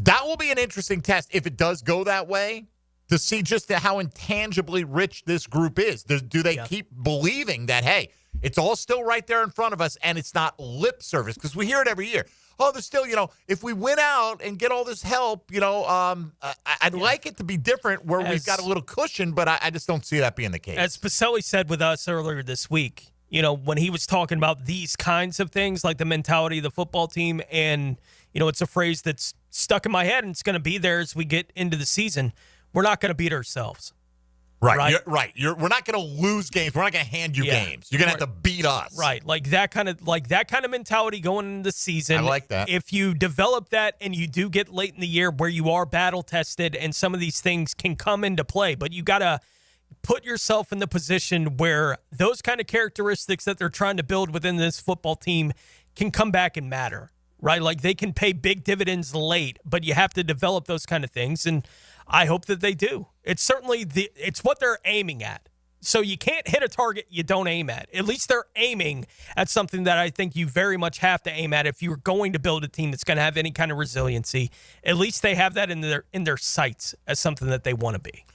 That will be an interesting test if it does go that way, to see just how intangibly rich this group is. Do they keep believing that, hey, it's all still right there in front of us and it's not lip service? Because we hear it every year. Oh, there's still, if we win out and get all this help, I'd like it to be different where we've got a little cushion, but I just don't see that being the case. As Pacelli said with us earlier this week, when he was talking about these kinds of things, like the mentality of the football team, and, it's a phrase that's stuck in my head and it's going to be there as we get into the season. We're not going to beat ourselves. Right. We're not going to lose games. We're not going to hand you games. You're going to have to beat us. Right. Like that kind of mentality going into the season. I like that. If you develop that and you do get late in the year where you are battle tested and some of these things can come into play, but you got to put yourself in the position where those kind of characteristics that they're trying to build within this football team can come back and matter. Right? Like they can pay big dividends late, but you have to develop those kind of things, and I hope that they do. It's certainly it's what they're aiming at. So you can't hit a target you don't aim at. At least they're aiming at something that I think you very much have to aim at if you're going to build a team that's going to have any kind of resiliency. At least they have that in their sights as something that they want to be.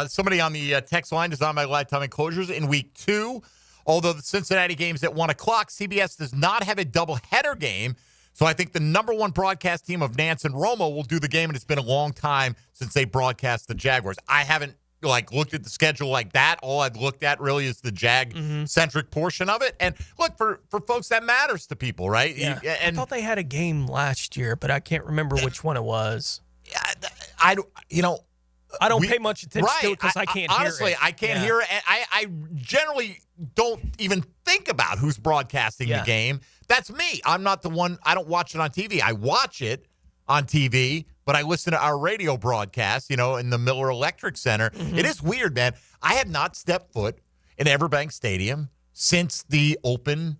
Somebody on the text line designed by Lifetime Enclosures in week 2. although the Cincinnati game's at 1 o'clock, CBS does not have a doubleheader game. So I think the number one broadcast team of Nance and Romo will do the game, and it's been a long time since they broadcast the Jaguars. I haven't looked at the schedule like that. All I've looked at really is the Jag-centric portion of it. And look, for folks, that matters to people, right? Yeah. And I thought they had a game last year, but I can't remember which one it was. I don't pay much attention to it because I can't hear it. Honestly, I can't hear it. And I generally don't even think about who's broadcasting the game. That's me. I'm not the one. I don't watch it on TV. I watch it on TV, but I listen to our radio broadcast, in the Miller Electric Center. Mm-hmm. It is weird, man. I have not stepped foot in Everbank Stadium since the open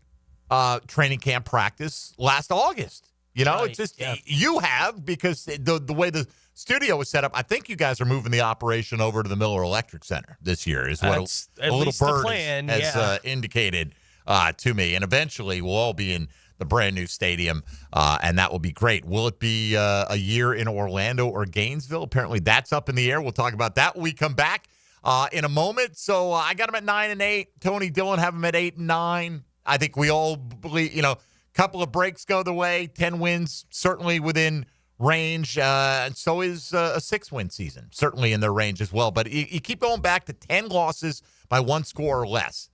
training camp practice last August. It's just you have, because the way the studio was set up. I think you guys are moving the operation over to the Miller Electric Center this year, is what a little bird has indicated to me. And eventually we'll all be in the brand new stadium, and that will be great. Will it be a year in Orlando or Gainesville? Apparently that's up in the air. We'll talk about that when we come back in a moment. So I got them at 9 and 8. Tony Dillon have them at 8 and 9. I think we all believe, couple of breaks go the way. 10 wins certainly within range, and so is a 6-win season certainly in their range as well. But you keep going back to 10 losses by 1 score or less.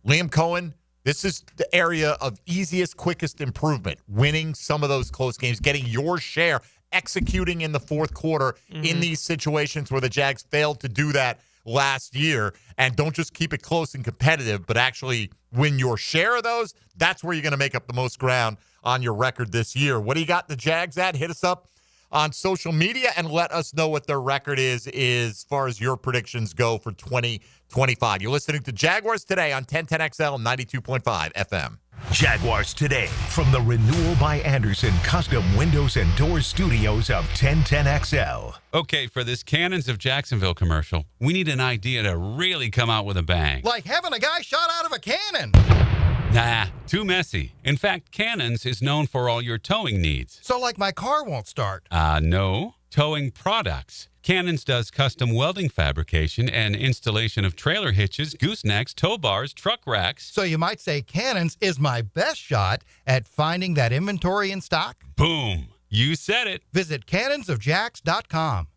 Liam Cohen, this is the area of easiest, quickest improvement, winning some of those close games, getting your share, executing in the fourth quarter in these situations where the Jags failed to do that last year. And don't just keep it close and competitive, but actually win your share of those. That's where you're going to make up the most ground on your record this year. What do you got the Jags at? Hit us up on social media and let us know what their record is as far as your predictions go for 2025. You're listening to Jaguars Today on 1010XL 92.5 FM. Jaguars Today from the Renewal by Anderson Custom Windows and Doors Studios of 1010XL. Okay, for this Cannons of Jacksonville commercial, we need an idea to really come out with a bang. Like having a guy shot out of a cannon. Nah, too messy. In fact, Cannons is known for all your towing needs. So like my car won't start. No. Towing products. Cannons does custom welding fabrication and installation of trailer hitches, goosenecks, tow bars, truck racks. So you might say Cannons is my best shot at finding that inventory in stock? Boom. You said it. Visit cannonsofjacks.com.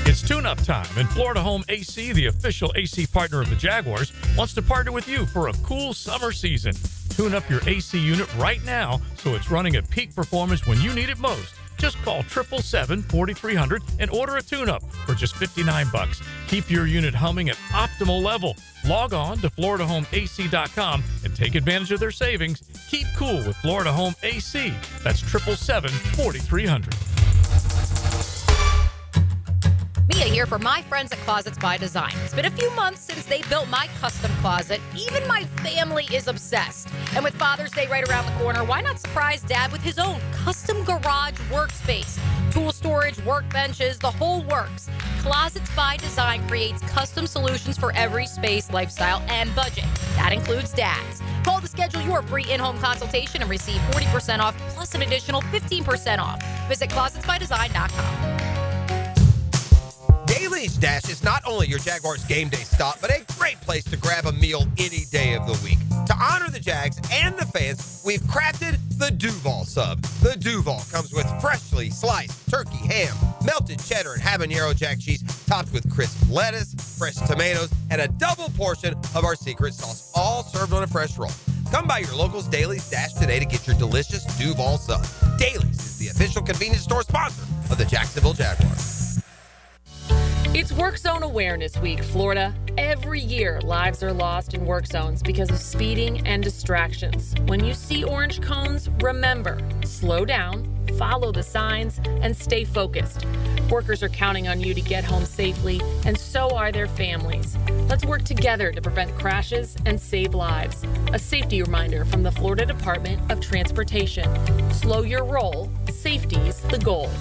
It's tune-up time, and Florida Home AC, the official AC partner of the Jaguars, wants to partner with you for a cool summer season. Tune up your AC unit right now so it's running at peak performance when you need it most. Just call 777-4300 and order a tune-up for just $59. Keep your unit humming at optimal level. Log on to FloridaHomeAC.com and take advantage of their savings. Keep cool with Florida Home AC. That's 777-4300. Mia here for my friends at Closets by Design. It's been a few months since they built my custom closet. Even my family is obsessed. And with Father's Day right around the corner, why not surprise Dad with his own custom garage workspace? Tool storage, workbenches, the whole works. Closets by Design creates custom solutions for every space, lifestyle, and budget. That includes Dad's. Call to schedule your free in-home consultation and receive 40% off plus an additional 15% off. Visit closetsbydesign.com. Daly's Dash is not only your Jaguars game day stop, but a great place to grab a meal any day of the week. To honor the Jags and the fans, we've crafted the Duval sub. The Duval comes with freshly sliced turkey, ham, melted cheddar, and habanero jack cheese, topped with crisp lettuce, fresh tomatoes, and a double portion of our secret sauce, all served on a fresh roll. Come by your local's Daly's Dash today to get your delicious Duval sub. Daly's is the official convenience store sponsor of the Jacksonville Jaguars. It's Work Zone Awareness Week, Florida. Every year, lives are lost in work zones because of speeding and distractions. When you see orange cones, remember, slow down, follow the signs, and stay focused. Workers are counting on you to get home safely, and so are their families. Let's work together to prevent crashes and save lives. A safety reminder from the Florida Department of Transportation. Slow your roll. Safety's the goal.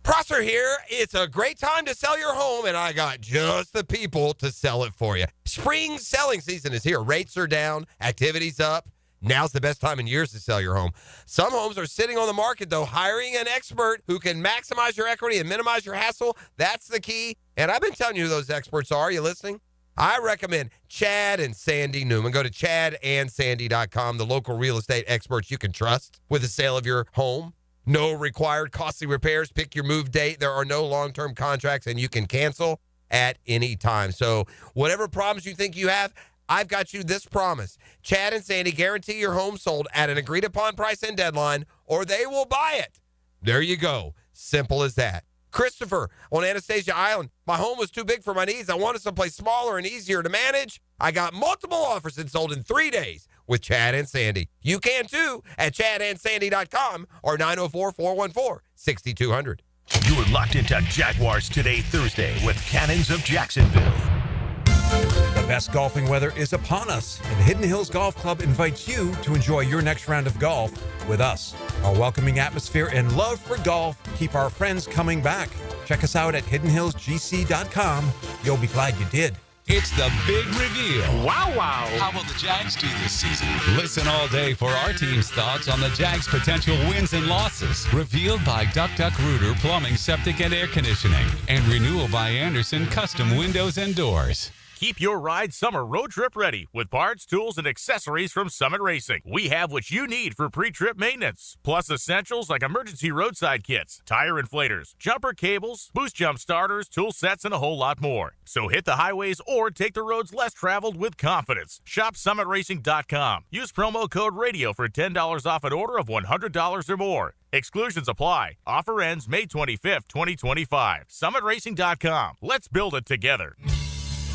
Prosser here. It's a great time to sell your home, and I got just the people to sell it for you. Spring selling season is here. Rates are down, activity's up. Now's the best time in years to sell your home. Some homes are sitting on the market, though. Hiring an expert who can maximize your equity and minimize your hassle, that's the key. And I've been telling you who those experts are. Are you listening? I recommend Chad and Sandy Newman. Go to chadandsandy.com, the local real estate experts you can trust with the sale of your home. No required costly repairs. Pick your move date. There are no long-term contracts, and you can cancel at any time. So whatever problems you think you have, I've got you this promise. Chad and Sandy guarantee your home sold at an agreed-upon price and deadline, or they will buy it. There you go. Simple as that. Christopher on Anastasia Island. My home was too big for my needs. I wanted someplace smaller and easier to manage. I got multiple offers and sold in 3 days with Chad and Sandy. You can too at chadandsandy.com or 904-414-6200. You're locked into Jaguars Today Thursday with Cannons of Jacksonville. The best golfing weather is upon us, and Hidden Hills Golf Club invites you to enjoy your next round of golf with us. Our welcoming atmosphere and love for golf keep our friends coming back. Check us out at hiddenhillsgc.com. You'll be glad you did. It's the big reveal. Wow. How will the Jags do this season? Listen all day for our team's thoughts on the Jags' potential wins and losses. Revealed by Duck Duck Rooter Plumbing, Septic, and Air Conditioning. And Renewal by Anderson Custom Windows and Doors. Keep your ride summer road trip ready with parts, tools, and accessories from Summit Racing. We have what you need for pre-trip maintenance, plus essentials like emergency roadside kits, tire inflators, jumper cables, boost jump starters, tool sets, and a whole lot more. So hit the highways or take the roads less traveled with confidence. Shop summitracing.com. Use promo code RADIO for $10 off an order of $100 or more. Exclusions apply. Offer ends May 25th, 2025. Summitracing.com. Let's build it together.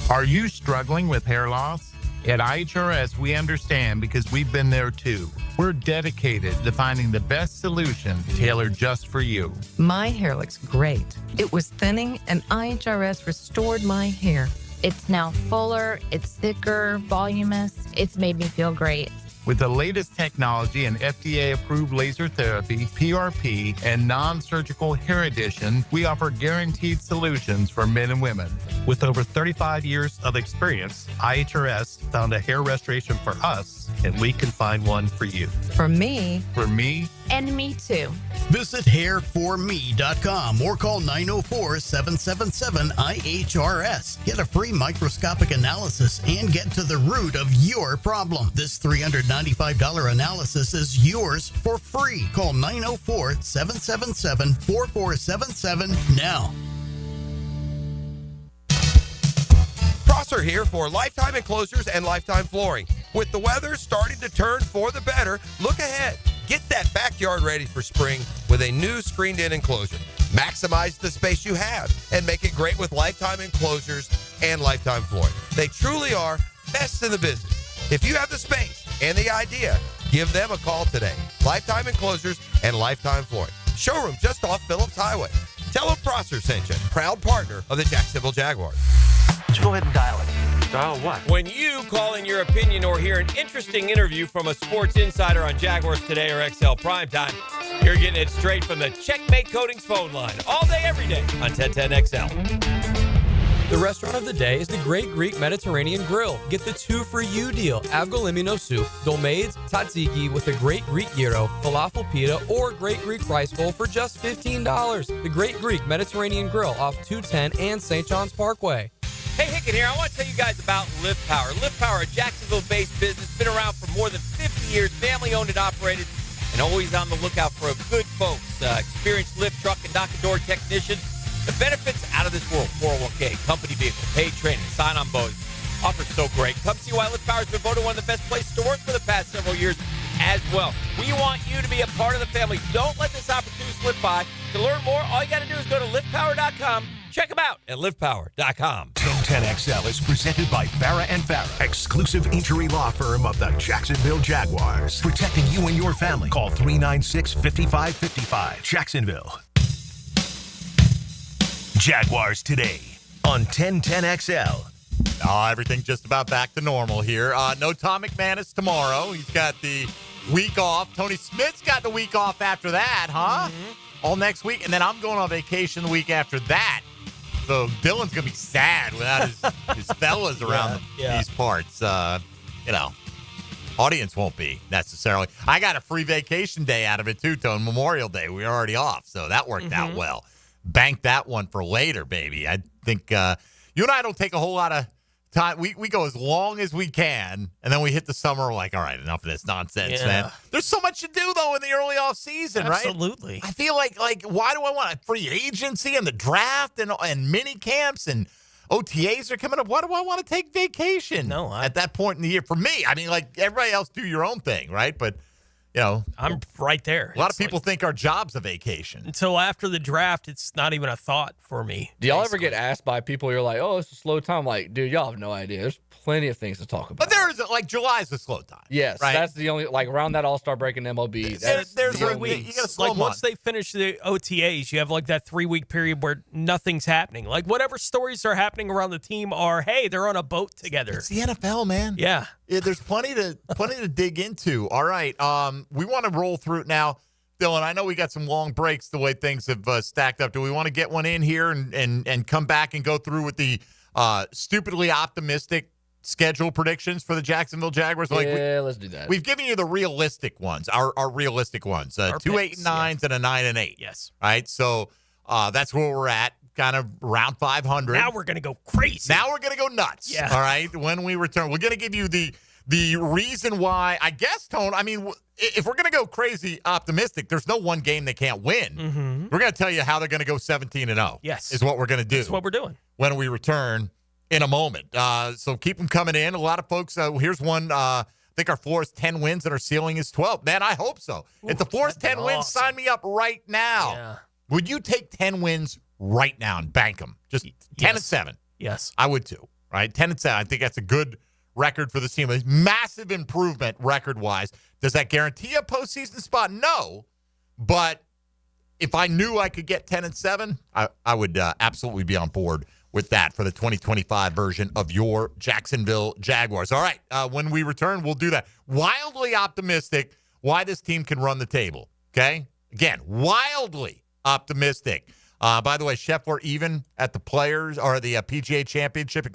Are you struggling with hair loss? At IHRS, we understand because we've been there too. We're dedicated to finding the best solution tailored just for you. My hair looks great. It was thinning, and IHRS restored my hair. It's now fuller, it's thicker, voluminous. It's made me feel great. With the latest technology and FDA-approved laser therapy, PRP, and non-surgical hair addition, we offer guaranteed solutions for men and women. With over 35 years of experience, IHRS found a hair restoration for us, and we can find one for you. For me. For me. And me too. Visit hairforme.com or call 904-777-IHRS. Get a free microscopic analysis and get to the root of your problem. This $395 analysis is yours for free. Call 904-777-4477 now. Prosser here for Lifetime Enclosures and Lifetime Flooring. With the weather starting to turn for the better, look ahead. Get that backyard ready for spring with a new screened-in enclosure. Maximize the space you have and make it great with Lifetime Enclosures and Lifetime Flooring. They truly are best in the business. If you have the space and the idea, give them a call today. Lifetime Enclosures and Lifetime Flooring. Showroom just off Phillips Highway. Tell them Prosser sent you. Proud partner of the Jacksonville Jaguars. Let's go ahead and dial it. Dial what? When you call in your opinion or hear an interesting interview from a sports insider on Jaguars Today or XL Primetime, you're getting it straight from the Checkmate Coatings phone line all day, every day on 1010XL. The restaurant of the day is the Great Greek Mediterranean Grill. Get the 2 for you deal. Avgolimino soup, dolmades, tzatziki with a Great Greek gyro, falafel pita, or Great Greek rice bowl for just $15. The Great Greek Mediterranean Grill off 210 and St. John's Parkway. Hey, Hicken here. I want to tell you guys about Lift Power. Lift Power, a Jacksonville-based business, been around for more than 50 years, family-owned and operated, and always on the lookout for good folks, experienced lift truck and knock-and-door technicians. The benefits out of this world: 401k, company vehicle, paid training, sign-on bonus. Offers so great. Come see why Lift Power has been voted one of the best places to work for the past several years as well. We want you to be a part of the family. Don't let this opportunity slip by. To learn more, all you got to do is go to liftpower.com. Check them out at liftpower.com. 1010XL is presented by Farah & Farah, exclusive injury law firm of the Jacksonville Jaguars. Protecting you and your family. Call 396-5555. Jacksonville. Jaguars Today on 1010XL. Everything just about back to normal here. No Tom McManus tomorrow. He's got the week off. Tony Smith's got the week off after that, huh? All next week. And then I'm going on vacation the week after that. So Dylan's going to be sad without his fellas around these parts. Audience won't be necessarily. I got a free vacation day out of it too, Tone. Memorial Day. We were already off. So that worked out well. Bank that one for later, baby. I think you and I don't take a whole lot of time. We go as long as we can, and then we hit the summer. We're like, all right, enough of this nonsense, man. There's so much to do though in the early off season, right? Absolutely. I feel like why do I want a free agency and the draft and mini camps and OTAs are coming up? Why do I want to take vacation? At that point in the year, for me, I mean, like everybody else, do your own thing, right? But I'm right there. A lot of people think our job's a vacation. Until after the draft, it's not even a thought for me. Do y'all ever get asked by people, you're like, oh, it's a slow time? Like, dude, y'all have no idea. There's plenty of things to talk about. But there's, July's a slow time. Yes, right? That's the only, around that All-Star break in MLB. There's the 3 only- weeks. You got a slow month. Once they finish the OTAs, you have that 3-week period where nothing's happening. Like whatever stories are happening around the team are, hey, they're on a boat together. It's the NFL, man. Yeah. There's plenty to dig into. All right. We want to roll through it now. Dylan, I know we got some long breaks the way things have stacked up. Do we want to get one in here and come back and go through with the stupidly optimistic schedule predictions for the Jacksonville Jaguars? Let's do that. We've given you the realistic ones, our realistic ones, 2 8-9s and a 9-8. Yes. Right. So that's where we're at, kind of around 500. Now we're going to go crazy. Now we're going to go nuts. Yeah. All right. When we return, we're going to give you the reason why, I guess, Tone. I mean, if we're going to go crazy optimistic, there's no one game they can't win. Mm-hmm. We're going to tell you how they're going to go 17-0. Yes. Is what we're going to do. That's what we're doing. When we return in a moment. So keep them coming in. A lot of folks, here's one. I think our floor is 10 wins and our ceiling is 12. Man, I hope so. If the floor is 10 wins, awesome. sign me up right now. Yeah. Would you take 10 wins right now and bank them? Just 10-7. Yes. I would too, right? 10-7. I think that's a good record for the team. A massive improvement record-wise. Does that guarantee a postseason spot? No. But if I knew I could get 10-7, I would absolutely be on board with that for the 2025 version of your Jacksonville Jaguars. All right. When we return, we'll do that. Wildly optimistic why this team can run the table. Okay? Again, wildly optimistic. By the way, Scheffler even at the Players or the PGA Championship,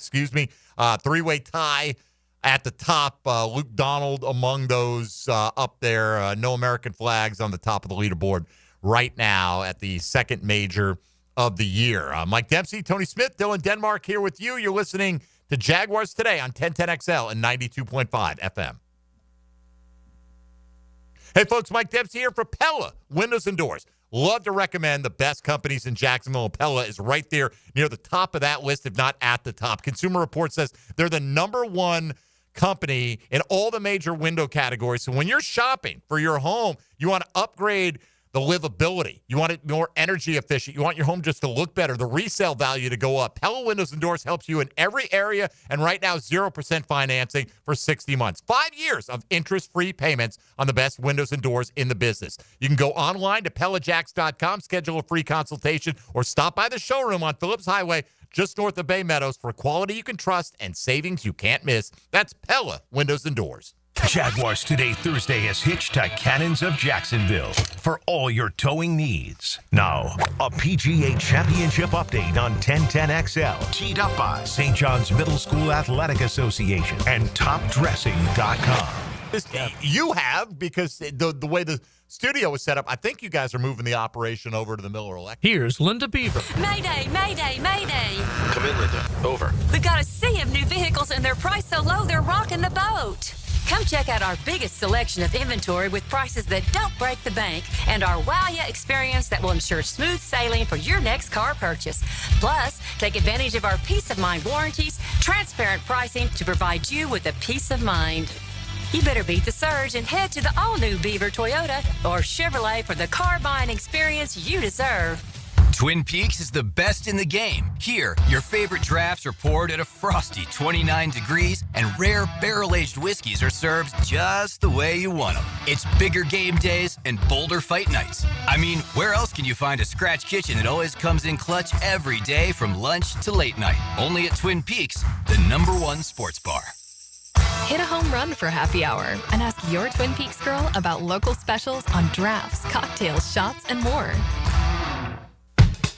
three-way tie at the top. Luke Donald among those up there. No American flags on the top of the leaderboard right now at the second major of the year. Mike Dempsey, Tony Smith, Dylan Denmark here with you. You're listening to Jaguars Today on 1010XL and 92.5 FM. Hey, folks, Mike Dempsey here for Pella Windows and Doors. Love to recommend the best companies in Jacksonville. Pella is right there near the top of that list, if not at the top. Consumer Reports says they're the number one company in all the major window categories. So when you're shopping for your home, you want to upgrade the livability. You want it more energy efficient. You want your home just to look better, the resale value to go up. Pella Windows and Doors helps you in every area, and right now, 0% financing for 60 months. 5 years of interest-free payments on the best windows and doors in the business. You can go online to PellaJacks.com, schedule a free consultation, or stop by the showroom on Phillips Highway, just north of Bay Meadows, for quality you can trust and savings you can't miss. That's Pella Windows and Doors. Jaguars Today Thursday is hitched to Cannons of Jacksonville for all your towing needs. Now, a PGA Championship update on 1010XL, teed up by St. John's Middle School Athletic Association and TopDressing.com. You have, because the way the studio is set up, I think you guys are moving the operation over to the Miller Electric. Here's Linda Beaver. Mayday, mayday, mayday. Come in, Linda. Over. We got a sea of new vehicles and they're priced so low they're rocking the boat. Come check out our biggest selection of inventory with prices that don't break the bank and our wow ya experience that will ensure smooth sailing for your next car purchase. Plus, take advantage of our peace of mind warranties, transparent pricing to provide you with a peace of mind. You better beat the surge and head to the all-new Beaver Toyota or Chevrolet for the car buying experience you deserve. Twin Peaks is the best in the game. Here, your favorite drafts are poured at a frosty 29 degrees, and rare barrel-aged whiskeys are served just the way you want them. It's bigger game days and bolder fight nights. I mean, where else can you find a scratch kitchen that always comes in clutch every day from lunch to late night? Only at Twin Peaks, the #1 sports bar. Hit a home run for happy hour and ask your Twin Peaks girl about local specials on drafts, cocktails, shots, and more.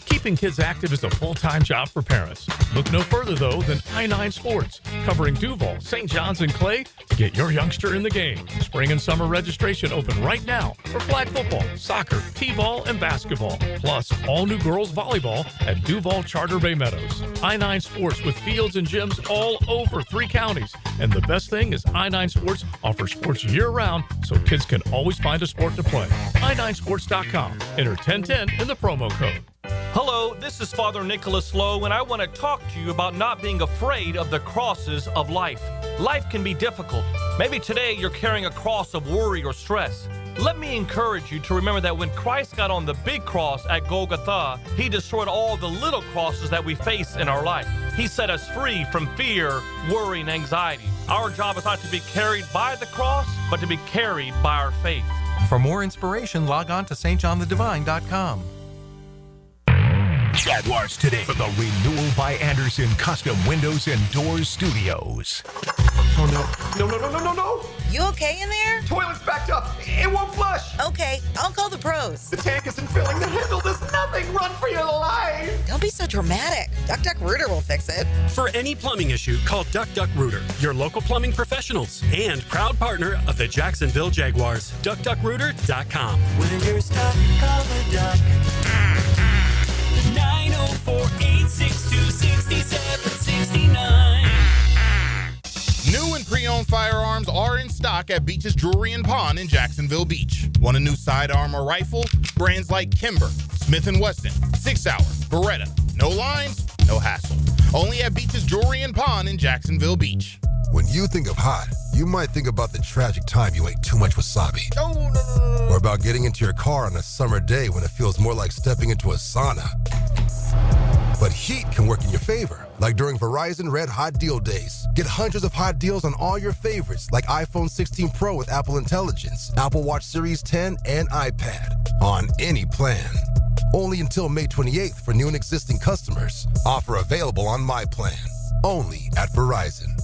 Keep Keeping kids active is a full-time job for parents. Look no further, though, than I-9 Sports, covering Duval, St. John's, and Clay to get your youngster in the game. Spring and summer registration open right now for flag football, soccer, t-ball, and basketball. Plus, all new girls volleyball at Duval Charter Bay Meadows. I-9 Sports with fields and gyms all over 3 counties. And the best thing is I-9 Sports offers sports year-round so kids can always find a sport to play. i9sports.com. Enter 1010 in the promo code. Hello, this is Father Nicholas Lowe, and I want to talk to you about not being afraid of the crosses of life. Life can be difficult. Maybe today you're carrying a cross of worry or stress. Let me encourage you to remember that when Christ got on the big cross at Golgotha, he destroyed all the little crosses that we face in our life. He set us free from fear, worry, and anxiety. Our job is not to be carried by the cross, but to be carried by our faith. For more inspiration, log on to stjohnthedivine.com. Jaguars today for the Renewal by Anderson Custom Windows and Doors Studios. Oh, no. You okay in there? Toilet's backed up. It won't flush. Okay, I'll call the pros. The tank isn't filling. The handle does nothing. Run for your life. Don't be so dramatic. Duck Rooter will fix it. For any plumbing issue, call Duck Rooter, your local plumbing professionals and proud partner of the Jacksonville Jaguars. DuckDuckRooter.com. When you're stuck, call the Duck. 904-862-6769. New and pre-owned firearms are in stock at Beach's Jewelry and Pawn in Jacksonville Beach. Want a new sidearm or rifle? Brands like Kimber, Smith & Wesson, 6 Hour, Beretta. No lines, no hassle. Only at Beach's Jewelry and Pawn in Jacksonville Beach. When you think of hot, you might think about the tragic time you ate too much wasabi. No. Or about getting into your car on a summer day when it feels more like stepping into a sauna. But heat can work in your favor, like during Verizon Red Hot Deal Days. Get hundreds of hot deals on all your favorites, like iPhone 16 Pro with Apple Intelligence, Apple Watch Series 10, and iPad, on any plan. Only until May 28th for new and existing customers. Offer available on My Plan. Only at Verizon.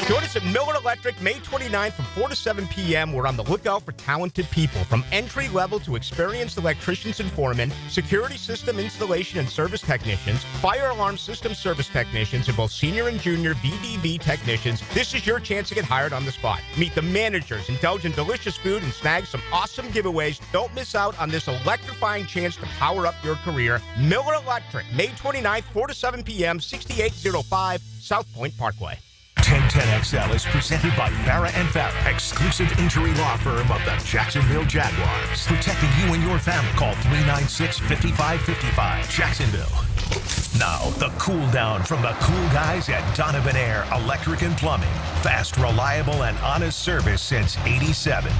Join us at Miller Electric May 29th from 4 to 7 p.m. We're on the lookout for talented people, from entry level to experienced electricians and foremen, security system installation and service technicians, fire alarm system service technicians, and both senior and junior VDV technicians. This is your chance to get hired on the spot. Meet the managers, indulge in delicious food, and snag some awesome giveaways. Don't miss out on this electrifying chance to power up your career. Miller Electric, May 29th, 4 to 7 p.m., 6805 South Point Parkway. 1010XL is presented by Farah & Farah, exclusive injury law firm of the Jacksonville Jaguars. Protecting you and your family. Call 396-5555. Jacksonville. Now, the cool down from the cool guys at Donovan Air Electric and Plumbing. Fast, reliable, and honest service since '87.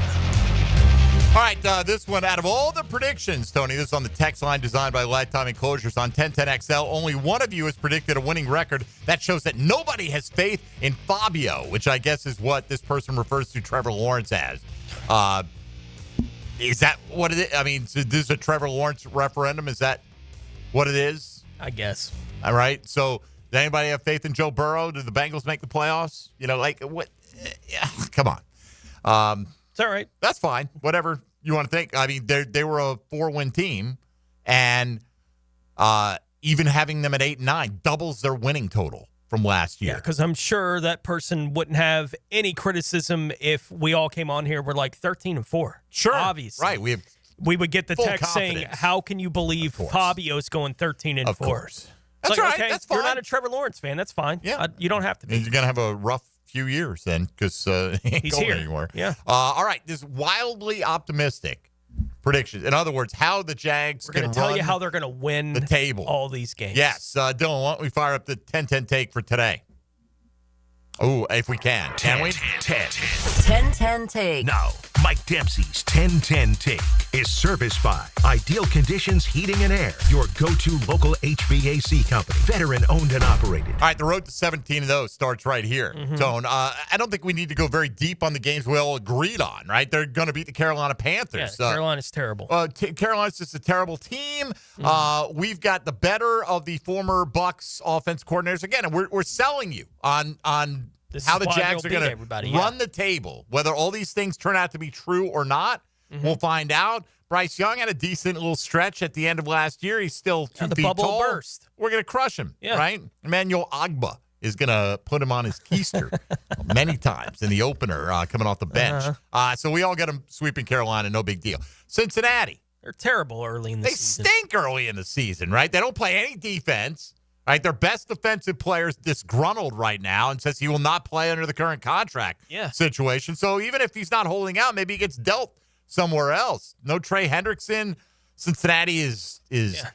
All right, this one, out of all the predictions, Tony, this is on the text line designed by Lifetime Enclosures on 1010XL. Only one of you has predicted a winning record. That shows that nobody has faith in Fabio, which I guess is what this person refers to Trevor Lawrence as. Is that what it is? I mean, so this is a Trevor Lawrence referendum. Is that what it is? I guess. All right. So, does anybody have faith in Joe Burrow? Do the Bengals make the playoffs? You know, like, what? Yeah, come on. It's all right. That's fine. Whatever you want to think. I mean, they were a 4-win team, and even having them at 8-9 doubles their winning total from last year. Yeah, because I'm sure that person wouldn't have any criticism if we all came on here. We're like 13-4. Sure. Obviously. Right. We would get the full text confidence. saying, how can you believe Fabio's going 13-4? Of course. It's That's like, right. okay, That's fine. You're not a Trevor Lawrence fan. That's fine. Yeah. You don't have to be. You're going to have a rough few years then, because he ain't He's going here. anywhere. Yeah. All right. This wildly optimistic predictions. In other words, how the Jags We're going to tell you how they're going to win the table. all these games. Yes. Dylan, why don't we fire up the 10-10 take for today? Oh, if we can. Can we? 10-10 take. Now, Mike Dempsey's 10-10 take is serviced by Ideal Conditions Heating and Air, your go-to local HVAC company, veteran owned and operated. All right, the road to 17 of those starts right here, Tone. I don't think we need to go very deep on the games we all agreed on, right? They're going to beat the Carolina Panthers. Yeah, Carolina's terrible. Carolina's just a terrible team. We've got the better of the former Bucs offense coordinators. Again, we're selling you on how the Jags are going to run the table. Whether all these things turn out to be true or not, we'll find out. Bryce Young had a decent little stretch at the end of last year. He's still 2 the feet bubble tall. burst. We're going to crush him, Yeah. right? Emmanuel Ogbah is going to put him on his keister many times in the opener coming off the bench. So we all got him sweeping Carolina, no big deal. Cincinnati. They're terrible early in the season. They stink early in the season, right? They don't play any defense, right? Their best defensive player is disgruntled right now and says he will not play under the current contract situation. So even if he's not holding out, maybe he gets dealt somewhere else. No Trey Hendrickson. Cincinnati is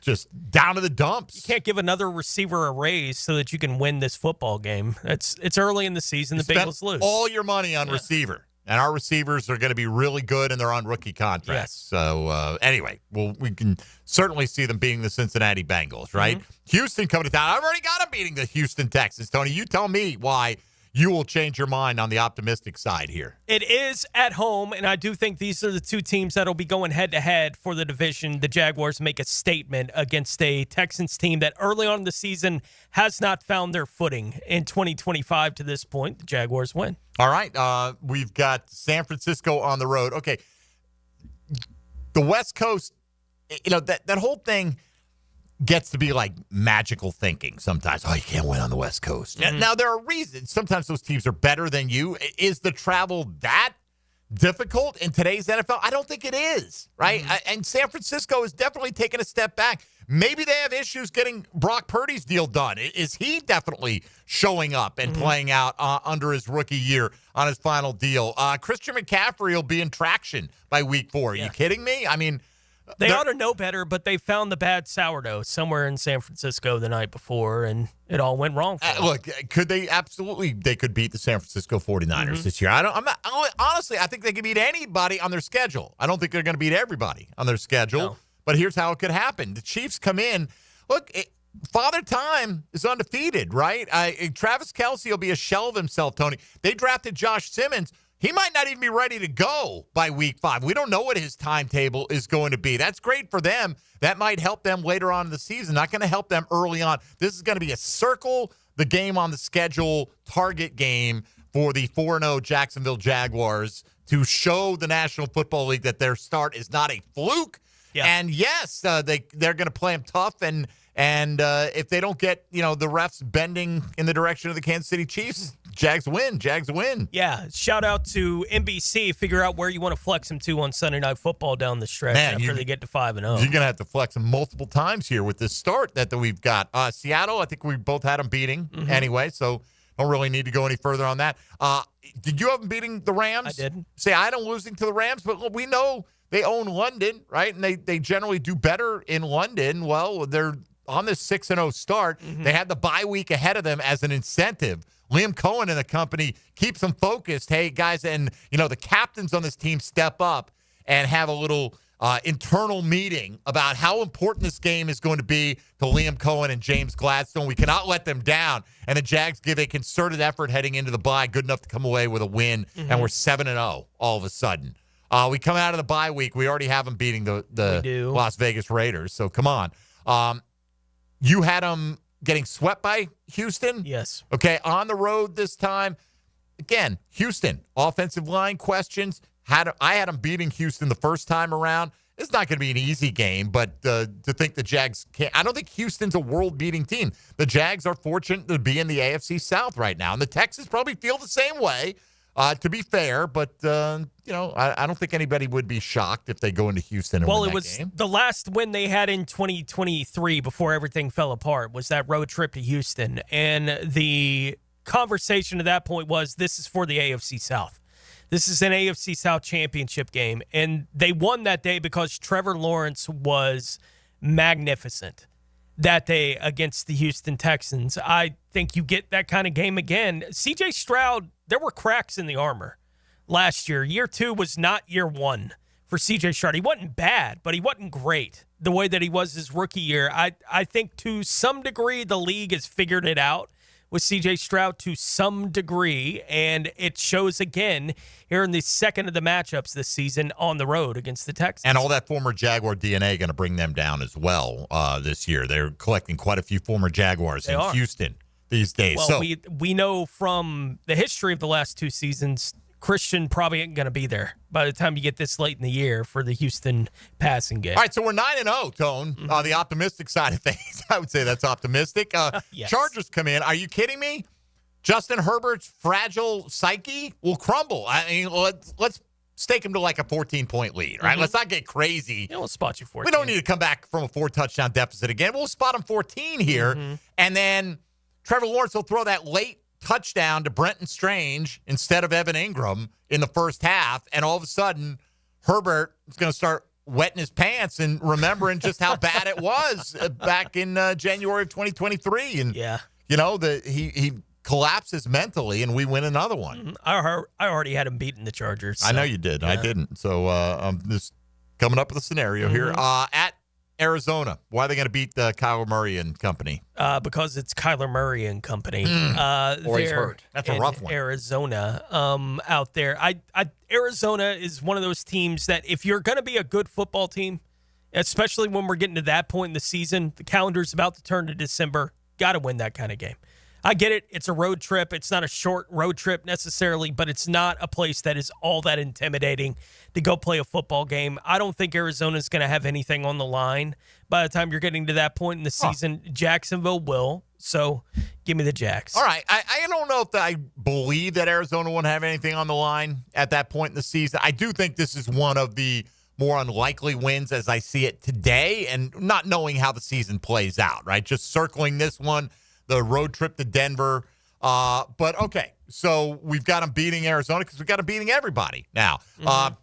just down to the dumps. You can't give another receiver a raise so that you can win this football game. It's early in the season. The Bengals lose. All your money on receiver. And our receivers are going to be really good, and they're on rookie contracts. Yes. So, anyway, we can certainly see them beating the Cincinnati Bengals, right? Houston coming to town. I've already got them beating the Houston Texans. Tony, you tell me why you will change your mind on the optimistic side here. It is at home, and I do think these are the two teams that will be going head-to-head for the division. The Jaguars make a statement against a Texans team that early on in the season has not found their footing. In 2025 to this point, the Jaguars win. All right, we've got San Francisco on the road. Okay, the West Coast, that whole thing gets to be like magical thinking sometimes. Oh, you can't win on the West Coast. Now, there are reasons. Sometimes those teams are better than you. Is the travel that difficult in today's NFL? I don't think it is, right? And San Francisco is definitely taking a step back. Maybe they have issues getting Brock Purdy's deal done. Is he definitely showing up and playing out under his rookie year on his final deal? Christian McCaffrey will be in traction by week 4. Are you kidding me? I mean, they ought to know better, but they found the bad sourdough somewhere in San Francisco the night before, and it all went wrong for them. Look, could they? Absolutely, they could beat the San Francisco 49ers this year. Honestly, I think they could beat anybody on their schedule. I don't think they're going to beat everybody on their schedule, but here's how it could happen. The Chiefs come in. Look, Father Time is undefeated, right? Travis Kelce will be a shell of himself, Tony. They drafted Josh Simmons. He might not even be ready to go by week 5. We don't know what his timetable is going to be. That's great for them. That might help them later on in the season. Not going to help them early on. This is going to be a circle the game on the schedule target game for the 4-0 Jacksonville Jaguars to show the National Football League that their start is not a fluke. Yeah. And yes, they're going to play them tough. And if they don't get, the refs bending in the direction of the Kansas City Chiefs, Jags win. Yeah. Shout out to NBC. Figure out where you want to flex them to on Sunday Night Football down the stretch after they get to 5-0. You're going to have to flex them multiple times here with this start that we've got. Seattle, I think we both had them beating anyway, so don't really need to go any further on that. Did you have them beating the Rams? I did. Say I had them losing to the Rams, but we know they own London, right? And they generally do better in London. Well, they're on this 6-0 start. They had the bye week ahead of them as an incentive. Liam Cohen and the company keeps them focused. Hey, guys, and, the captains on this team step up and have a little internal meeting about how important this game is going to be to Liam Cohen and James Gladstone. We cannot let them down. And the Jags give a concerted effort heading into the bye, good enough to come away with a win, and we're 7-0 all of a sudden. We come out of the bye week. We already have them beating the Las Vegas Raiders, so come on. You had them getting swept by Houston? Yes. Okay, on the road this time. Again, Houston, offensive line questions. I had them beating Houston the first time around. It's not going to be an easy game, but to think the Jags can't. I don't think Houston's a world-beating team. The Jags are fortunate to be in the AFC South right now, and the Texans probably feel the same way, to be fair. But, I don't think anybody would be shocked if they go into Houston and win that game. Well, it was the last win they had in 2023 before everything fell apart was that road trip to Houston. And the conversation at that point was, this is for the AFC South. This is an AFC South championship game. And they won that day because Trevor Lawrence was magnificent that day against the Houston Texans. I think you get that kind of game again. C.J. Stroud, there were cracks in the armor last year. Year 2 was not year 1 for C.J. Stroud. He wasn't bad, but he wasn't great the way that he was his rookie year. I think to some degree the league has figured it out with C.J. Stroud to some degree, and it shows again here in the second of the matchups this season on the road against the Texans. And all that former Jaguar DNA going to bring them down as well this year. They're collecting quite a few former Jaguars Houston these days. Well, we know from the history of the last 2 seasons, Christian probably ain't going to be there by the time you get this late in the year for the Houston passing game. All right, so we're 9-0, Tone. On the optimistic side of things, I would say that's optimistic. Yes. Chargers come in. Are you kidding me? Justin Herbert's fragile psyche will crumble. I mean, let's stake him to like a 14-point lead, right? Let's not get crazy. Yeah, we'll spot you 14. We don't need to come back from a 4-touchdown deficit again. We'll spot him 14 here, and then Trevor Lawrence will throw that late touchdown to Brenton Strange instead of Evan Ingram in the first half, and all of a sudden, Herbert is going to start wetting his pants and remembering just how bad it was back in January of 2023. And, you know, he collapses mentally, and we win another one. I already had him beating the Chargers. I know you did. I didn't. So I'm just coming up with a scenario here. At Arizona, why are they going to beat Kyler Murray and company? Because it's Kyler Murray and company. Or he's hurt. That's a rough one. Arizona out there. Arizona is one of those teams that if you're going to be a good football team, especially when we're getting to that point in the season, the calendar's about to turn to December, got to win that kind of game. I get it. It's a road trip. It's not a short road trip necessarily, but it's not a place that is all that intimidating to go play a football game. I don't think Arizona's going to have anything on the line by the time you're getting to that point in the season. Jacksonville will. So give me the Jags. All right. I don't know if I believe that Arizona won't have anything on the line at that point in the season. I do think this is one of the more unlikely wins as I see it today, and not knowing how the season plays out, right? Just circling this one. The road trip to Denver. But, okay, so we've got them beating Arizona because we've got them beating everybody now.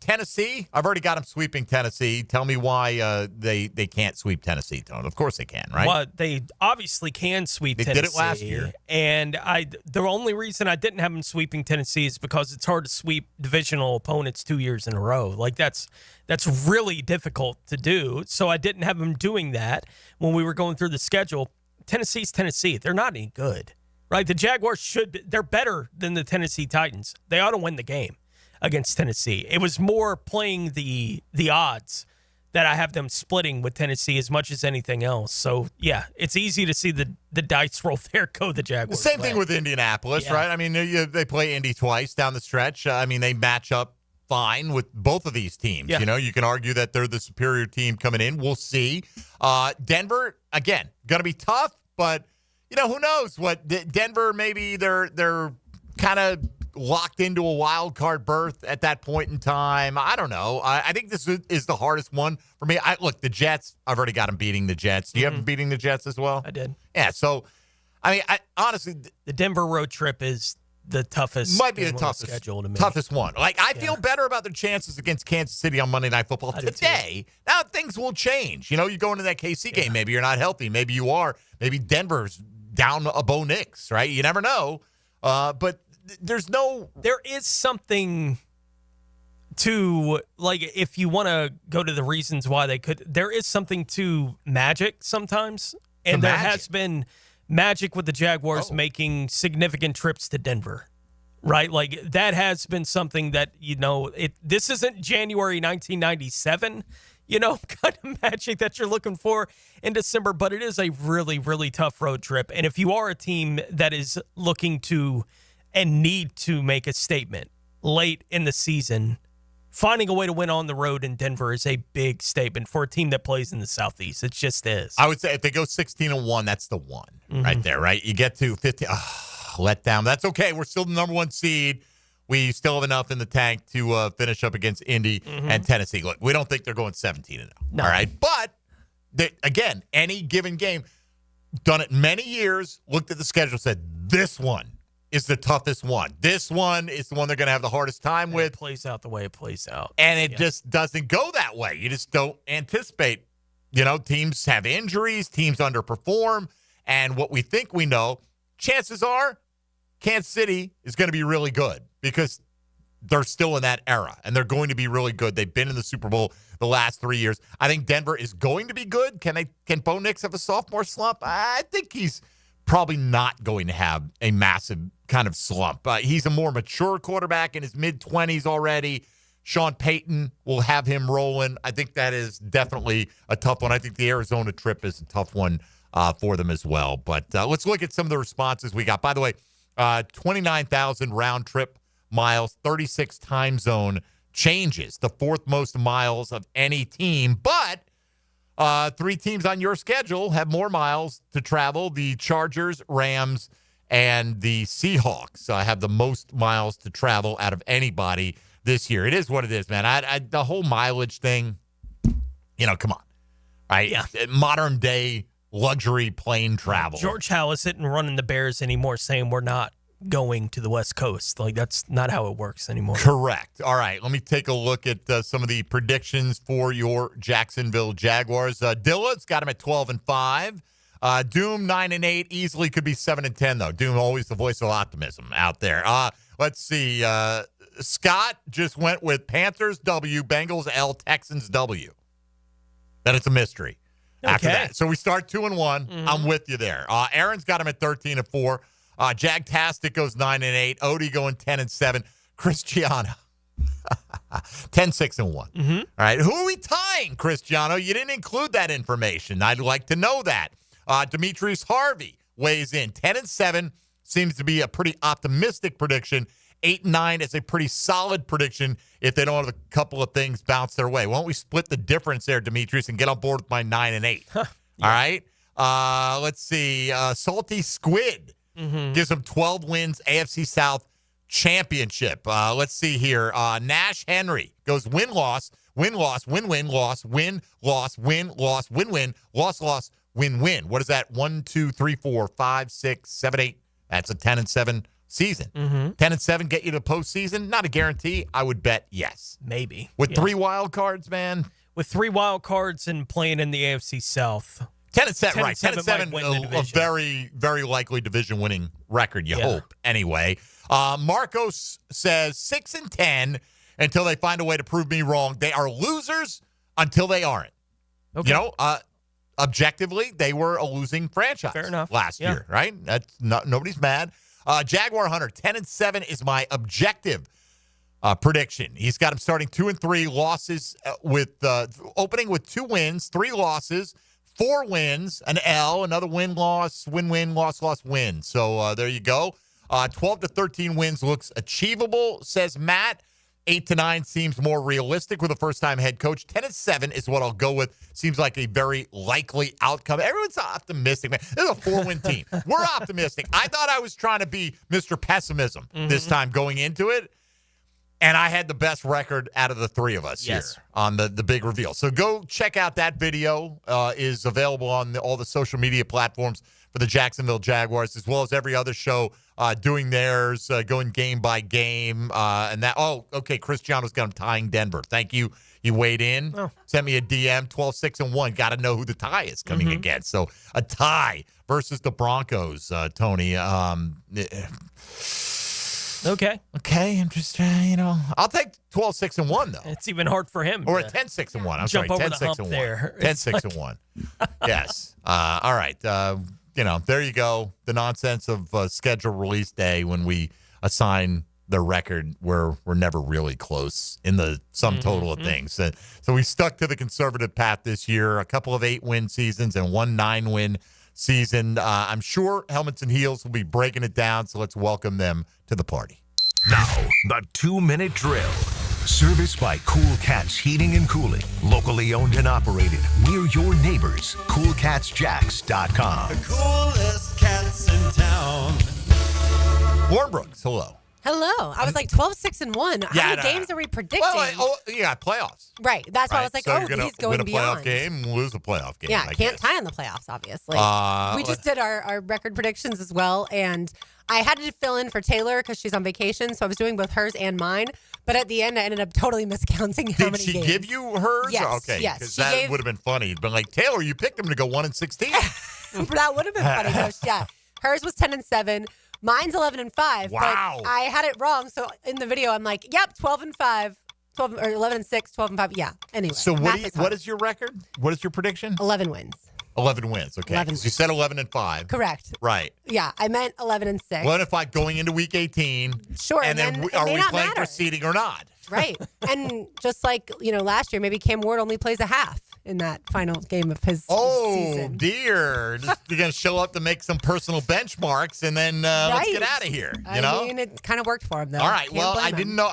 Tennessee, I've already got them sweeping Tennessee. Tell me why they can't sweep Tennessee, Tone. Of course they can, right? Well, they obviously can sweep Tennessee. They did it last year. And the only reason I didn't have them sweeping Tennessee is because it's hard to sweep divisional opponents 2 years in a row. Like, that's really difficult to do. So I didn't have them doing that when we were going through the schedule. Tennessee's Tennessee. They're not any good, right? The Jaguars they're better than the Tennessee Titans. They ought to win the game against Tennessee. It was more playing the odds that I have them splitting with Tennessee as much as anything else. So, yeah, it's easy to see the dice roll there, go the Jaguars. The same thing with Indianapolis, right? I mean, they play Indy twice down the stretch. I mean, they match up fine with both of these teams. You know, you can argue that they're the superior team coming in. We'll see. Denver, again, going to be tough, but, you know, who knows what Denver, maybe they're kind of locked into a wild card berth at that point in time. I don't know. I think this is the hardest one for me. Look, the Jets, I've already got them beating the Jets. Do you have them beating the Jets as well? I did. Yeah, so, I mean, honestly. The Denver road trip is the toughest. Might be the toughest one. Like, I feel better about their chances against Kansas City on Monday Night Football today. Now things will change. You know, you go into that KC game, maybe you're not healthy, maybe you are. Maybe Denver's down a Bo Nix, right? You never know. But there is something to, like, if you want to go to the reasons why they could, there is something to magic sometimes, and there has been magic with the Jaguars making significant trips to Denver, right? Like, that has been something that, you know, this isn't January 1997, you know, kind of magic that you're looking for in December, but it is a really, really tough road trip. And if you are a team that is looking to and need to make a statement late in the season, finding a way to win on the road in Denver is a big statement for a team that plays in the Southeast. It just is. I would say if they go 16-1, that's the one right there, right? You get to 15, let down. That's okay. We're still the number one seed. We still have enough in the tank to finish up against Indy and Tennessee. Look, we don't think they're going 17-0. No. All right, but again, any given game, done it many years. Looked at the schedule, said this one is the toughest one. This one is the one they're going to have the hardest time with. It plays out the way it plays out. And it just doesn't go that way. You just don't anticipate. You know, teams have injuries, teams underperform, and what we think we know, chances are Kansas City is going to be really good because they're still in that era, and they're going to be really good. They've been in the Super Bowl the last 3 years. I think Denver is going to be good. Can Bo Nix have a sophomore slump? I think he's probably not going to have a massive kind of slump. He's a more mature quarterback in his mid-20s already. Sean Payton will have him rolling. I think that is definitely a tough one. I think the Arizona trip is a tough one for them as well. But let's look at some of the responses we got. By the way, 29,000 round trip miles, 36 time zone changes, the fourth most miles of any team. But 3 teams on your schedule have more miles to travel. The Chargers, Rams, and the Seahawks have the most miles to travel out of anybody this year. It is what it is, man. The whole mileage thing, come on. Right? Yeah. Modern day luxury plane travel. George Howe isn't running the Bears anymore saying we're not going to the West Coast. Like, that's not how it works anymore. Correct. All right, let me take a look at some of the predictions for your Jacksonville Jaguars. Dilla's got him at 12-5. Doom 9-8, easily could be 7-10 though. Doom always the voice of optimism out there. Let's see. Scott just went with Panthers W, Bengals L, Texans W. Then it's a mystery after that. So we start 2-1. I'm with you there. Aaron's got him at 13-4. Jagtastic goes 9-8. Odie going 10-7. Cristiano 10-6-1. All right. Who are we tying, Cristiano? You didn't include that information. I'd like to know that. Demetrius Harvey weighs in 10-7. Seems to be a pretty optimistic prediction. 8-9 is a pretty solid prediction if they don't have a couple of things bounce their way. Why don't we split the difference there, Demetrius, and get on board with my 9-8? All right. Let's see. Salty Squid gives them 12 wins, AFC South championship. Let's see here. Nash Henry goes win-loss, win-loss, win-win, loss, win-loss, win-loss, win-win, loss-loss, win-win. What is that? 1, 2, 3, 4, 5, 6, 7, 8. That's a 10-7 season. 10-7 get you to postseason? Not a guarantee. I would bet yes. Maybe. With 3 wild cards, man. With 3 wild cards and playing in the AFC South. 10-7, right. 10-7, a very, very likely division-winning record, you hope, anyway. Marcos says 6-10 until they find a way to prove me wrong. They are losers until they aren't. Okay. Objectively, they were a losing franchise last year, right? That's nobody's mad. Jaguar Hunter, 10-7 is my objective prediction. He's got him starting 2-3 losses with opening with 2 wins, 3 losses, 4 wins, an L, another win-loss, win-win, loss-loss, win. So there you go. 12-13 wins looks achievable, says Matt. 8-9 seems more realistic with a first-time head coach. 10-7 is what I'll go with. Seems like a very likely outcome. Everyone's optimistic, man. This is a 4-win team. We're optimistic. I thought I was trying to be Mr. Pessimism this time going into it, and I had the best record out of the 3 of us here on the big reveal. So go check out that video. Is available on all the social media platforms for the Jacksonville Jaguars, as well as every other show doing theirs, going game by game. And that, okay, Cristiano's got him tying Denver. Thank you. He weighed in, sent me a DM, 12-6-1. Got to know who the tie is coming against. So a tie versus the Broncos, Tony. Okay. I'm just trying, I'll take 12-6-1, though. It's even hard for him. Or a 10-6-1. I'm jump sorry, over the hump 10-6-1. there. 10-6-1. Yes. All right. There you go. The nonsense of schedule release day when we assign the record where we're never really close in the sum total of things. So we stuck to the conservative path this year, a couple of 8-win seasons and 1 9-win season. I'm sure Helmets and Heels will be breaking it down, so let's welcome them to the party. Now, the 2-minute drill. Serviced by Cool Cats Heating and Cooling. Locally owned and operated. We're your neighbors. CoolCatsJacks.com. The coolest cats in town. Warren Brooks, hello. Hello. I was like 12-6-1. How many games are we predicting? Well, playoffs. Right. That's why I was like, so he's going win a beyond. playoff game, lose a playoff game. Yeah, I can't guess. tie in the playoffs, obviously. We just did our record predictions as well, and I had to fill in for Taylor because she's on vacation, so I was doing both hers and mine. But at the end, I ended up totally miscounting how many games. Did she give you hers? Yes. Okay. Yes. Because that would have been funny. But like, Taylor, you picked them to go 1-16. That would have been funny, though. Yeah. Hers was 10-7. Mine's 11-5. Wow. But I had it wrong. So in the video, I'm like, yep, 12-5. 12 or 11-6, 12-5. Yeah. Anyway. So what is your record? What is your prediction? 11 wins. 11 wins. Okay. 11 'Cause you said 11-5. Correct. Right. Yeah, I meant 11-6. 11-5 going into week 18. Sure. And then are we not playing matter. for seeding or not? Right. And just like, last year, maybe Cam Ward only plays a half. in that final game of his season. Oh, dear. You're going to show up to make some personal benchmarks, and then let's get out of here. You know? I mean, it kind of worked for him, though. All right. Can't Well, blame I him. didn't know.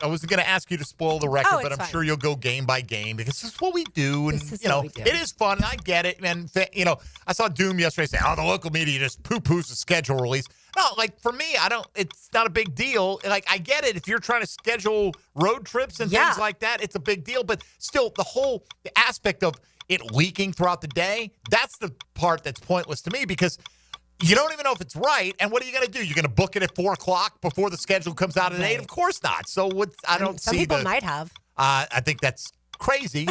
I wasn't going to ask you to spoil the record, but I'm fine. sure you'll go game by game because this is what we do. And, This is you know, what we do. it is fun. And I get it. And, you know, I saw Doom yesterday say, the local media just poo-poos the schedule release. No, like, for me, it's not a big deal. Like, I get it. If you're trying to schedule road trips and things like that, it's a big deal. But still, the aspect of it leaking throughout the day, that's the part that's pointless to me because you don't even know if it's right. And what are you going to do? You're going to book it at 4 o'clock before the schedule comes out at 8? Of course not. So Some people might have. I think that's crazy.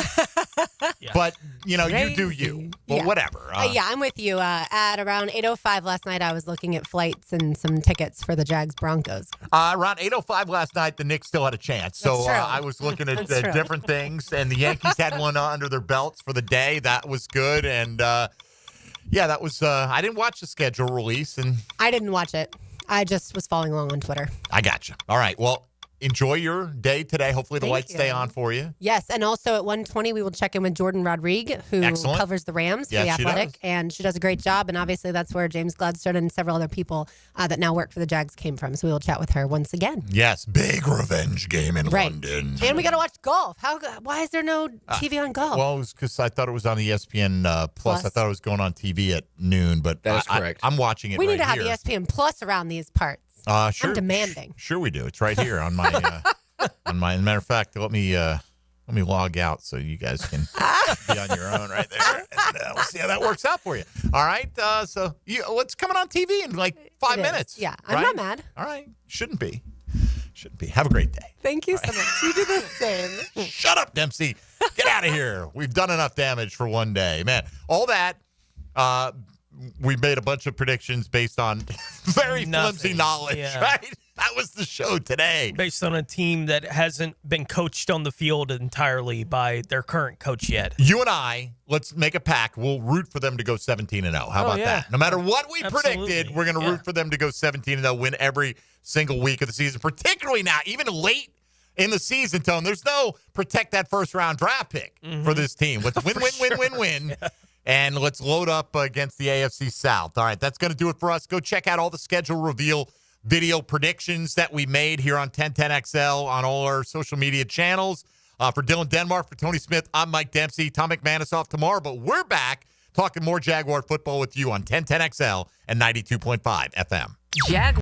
But, you know, you do you. Well, whatever. Yeah, I'm with you. At around 8:05 last night, I was looking at flights and some tickets for the Jags Broncos. Around 8:05 last night, the Knicks still had a chance. So That's true. I was looking at That's true. different things, and the Yankees had one under their belts for the day. That was good. And, that was I didn't watch the schedule release. And I didn't watch it. I just was following along on Twitter. I got you. All right. Well, enjoy your day today. Hopefully the lights stay on for you. Yes, and also at 1:20 we will check in with Jordan Rodriguez, who Excellent. covers the Rams for Yes, The she Athletic, does. and she does a great job. And obviously that's where James Gladstone and several other people that now work for the Jags came from. So we will chat with her once again. Yes, big revenge game in London. And we got to watch golf. Why is there no TV on golf? Well, it was because I thought it was on ESPN Plus. I thought it was going on TV at noon, but That is correct. I'm watching it we right need to have here. ESPN Plus around these parts. Sure, I'm demanding. Sure we do. It's right here on my on my. As a matter of fact, let me log out so you guys can be on your own right there. And, we'll see how that works out for you. All right. So it's coming on TV in like 5 minutes. Yeah, I'm right? not mad. All right. Shouldn't be. Have a great day. Thank you so much. You do the same. Shut up, Dempsey. Get out of here. We've done enough damage for one day. Man, all that, we made a bunch of predictions based on very flimsy knowledge, right? That was the show today. Based on a team that hasn't been coached on the field entirely by their current coach yet. You and I, let's make a pact. We'll root for them to go 17-0. How about that? No matter what we predicted, we're going to root for them to go 17-0, win every single week of the season, particularly now, even late in the season, Tone. There's no protect that first-round draft pick for this team. Let's win. And let's load up against the AFC South. All right, that's going to do it for us. Go check out all the schedule reveal video predictions that we made here on 1010XL on all our social media channels. For Dylan Denmark, for Tony Smith, I'm Mike Dempsey. Tom McManus off tomorrow, but we're back talking more Jaguar football with you on 1010XL and 92.5 FM.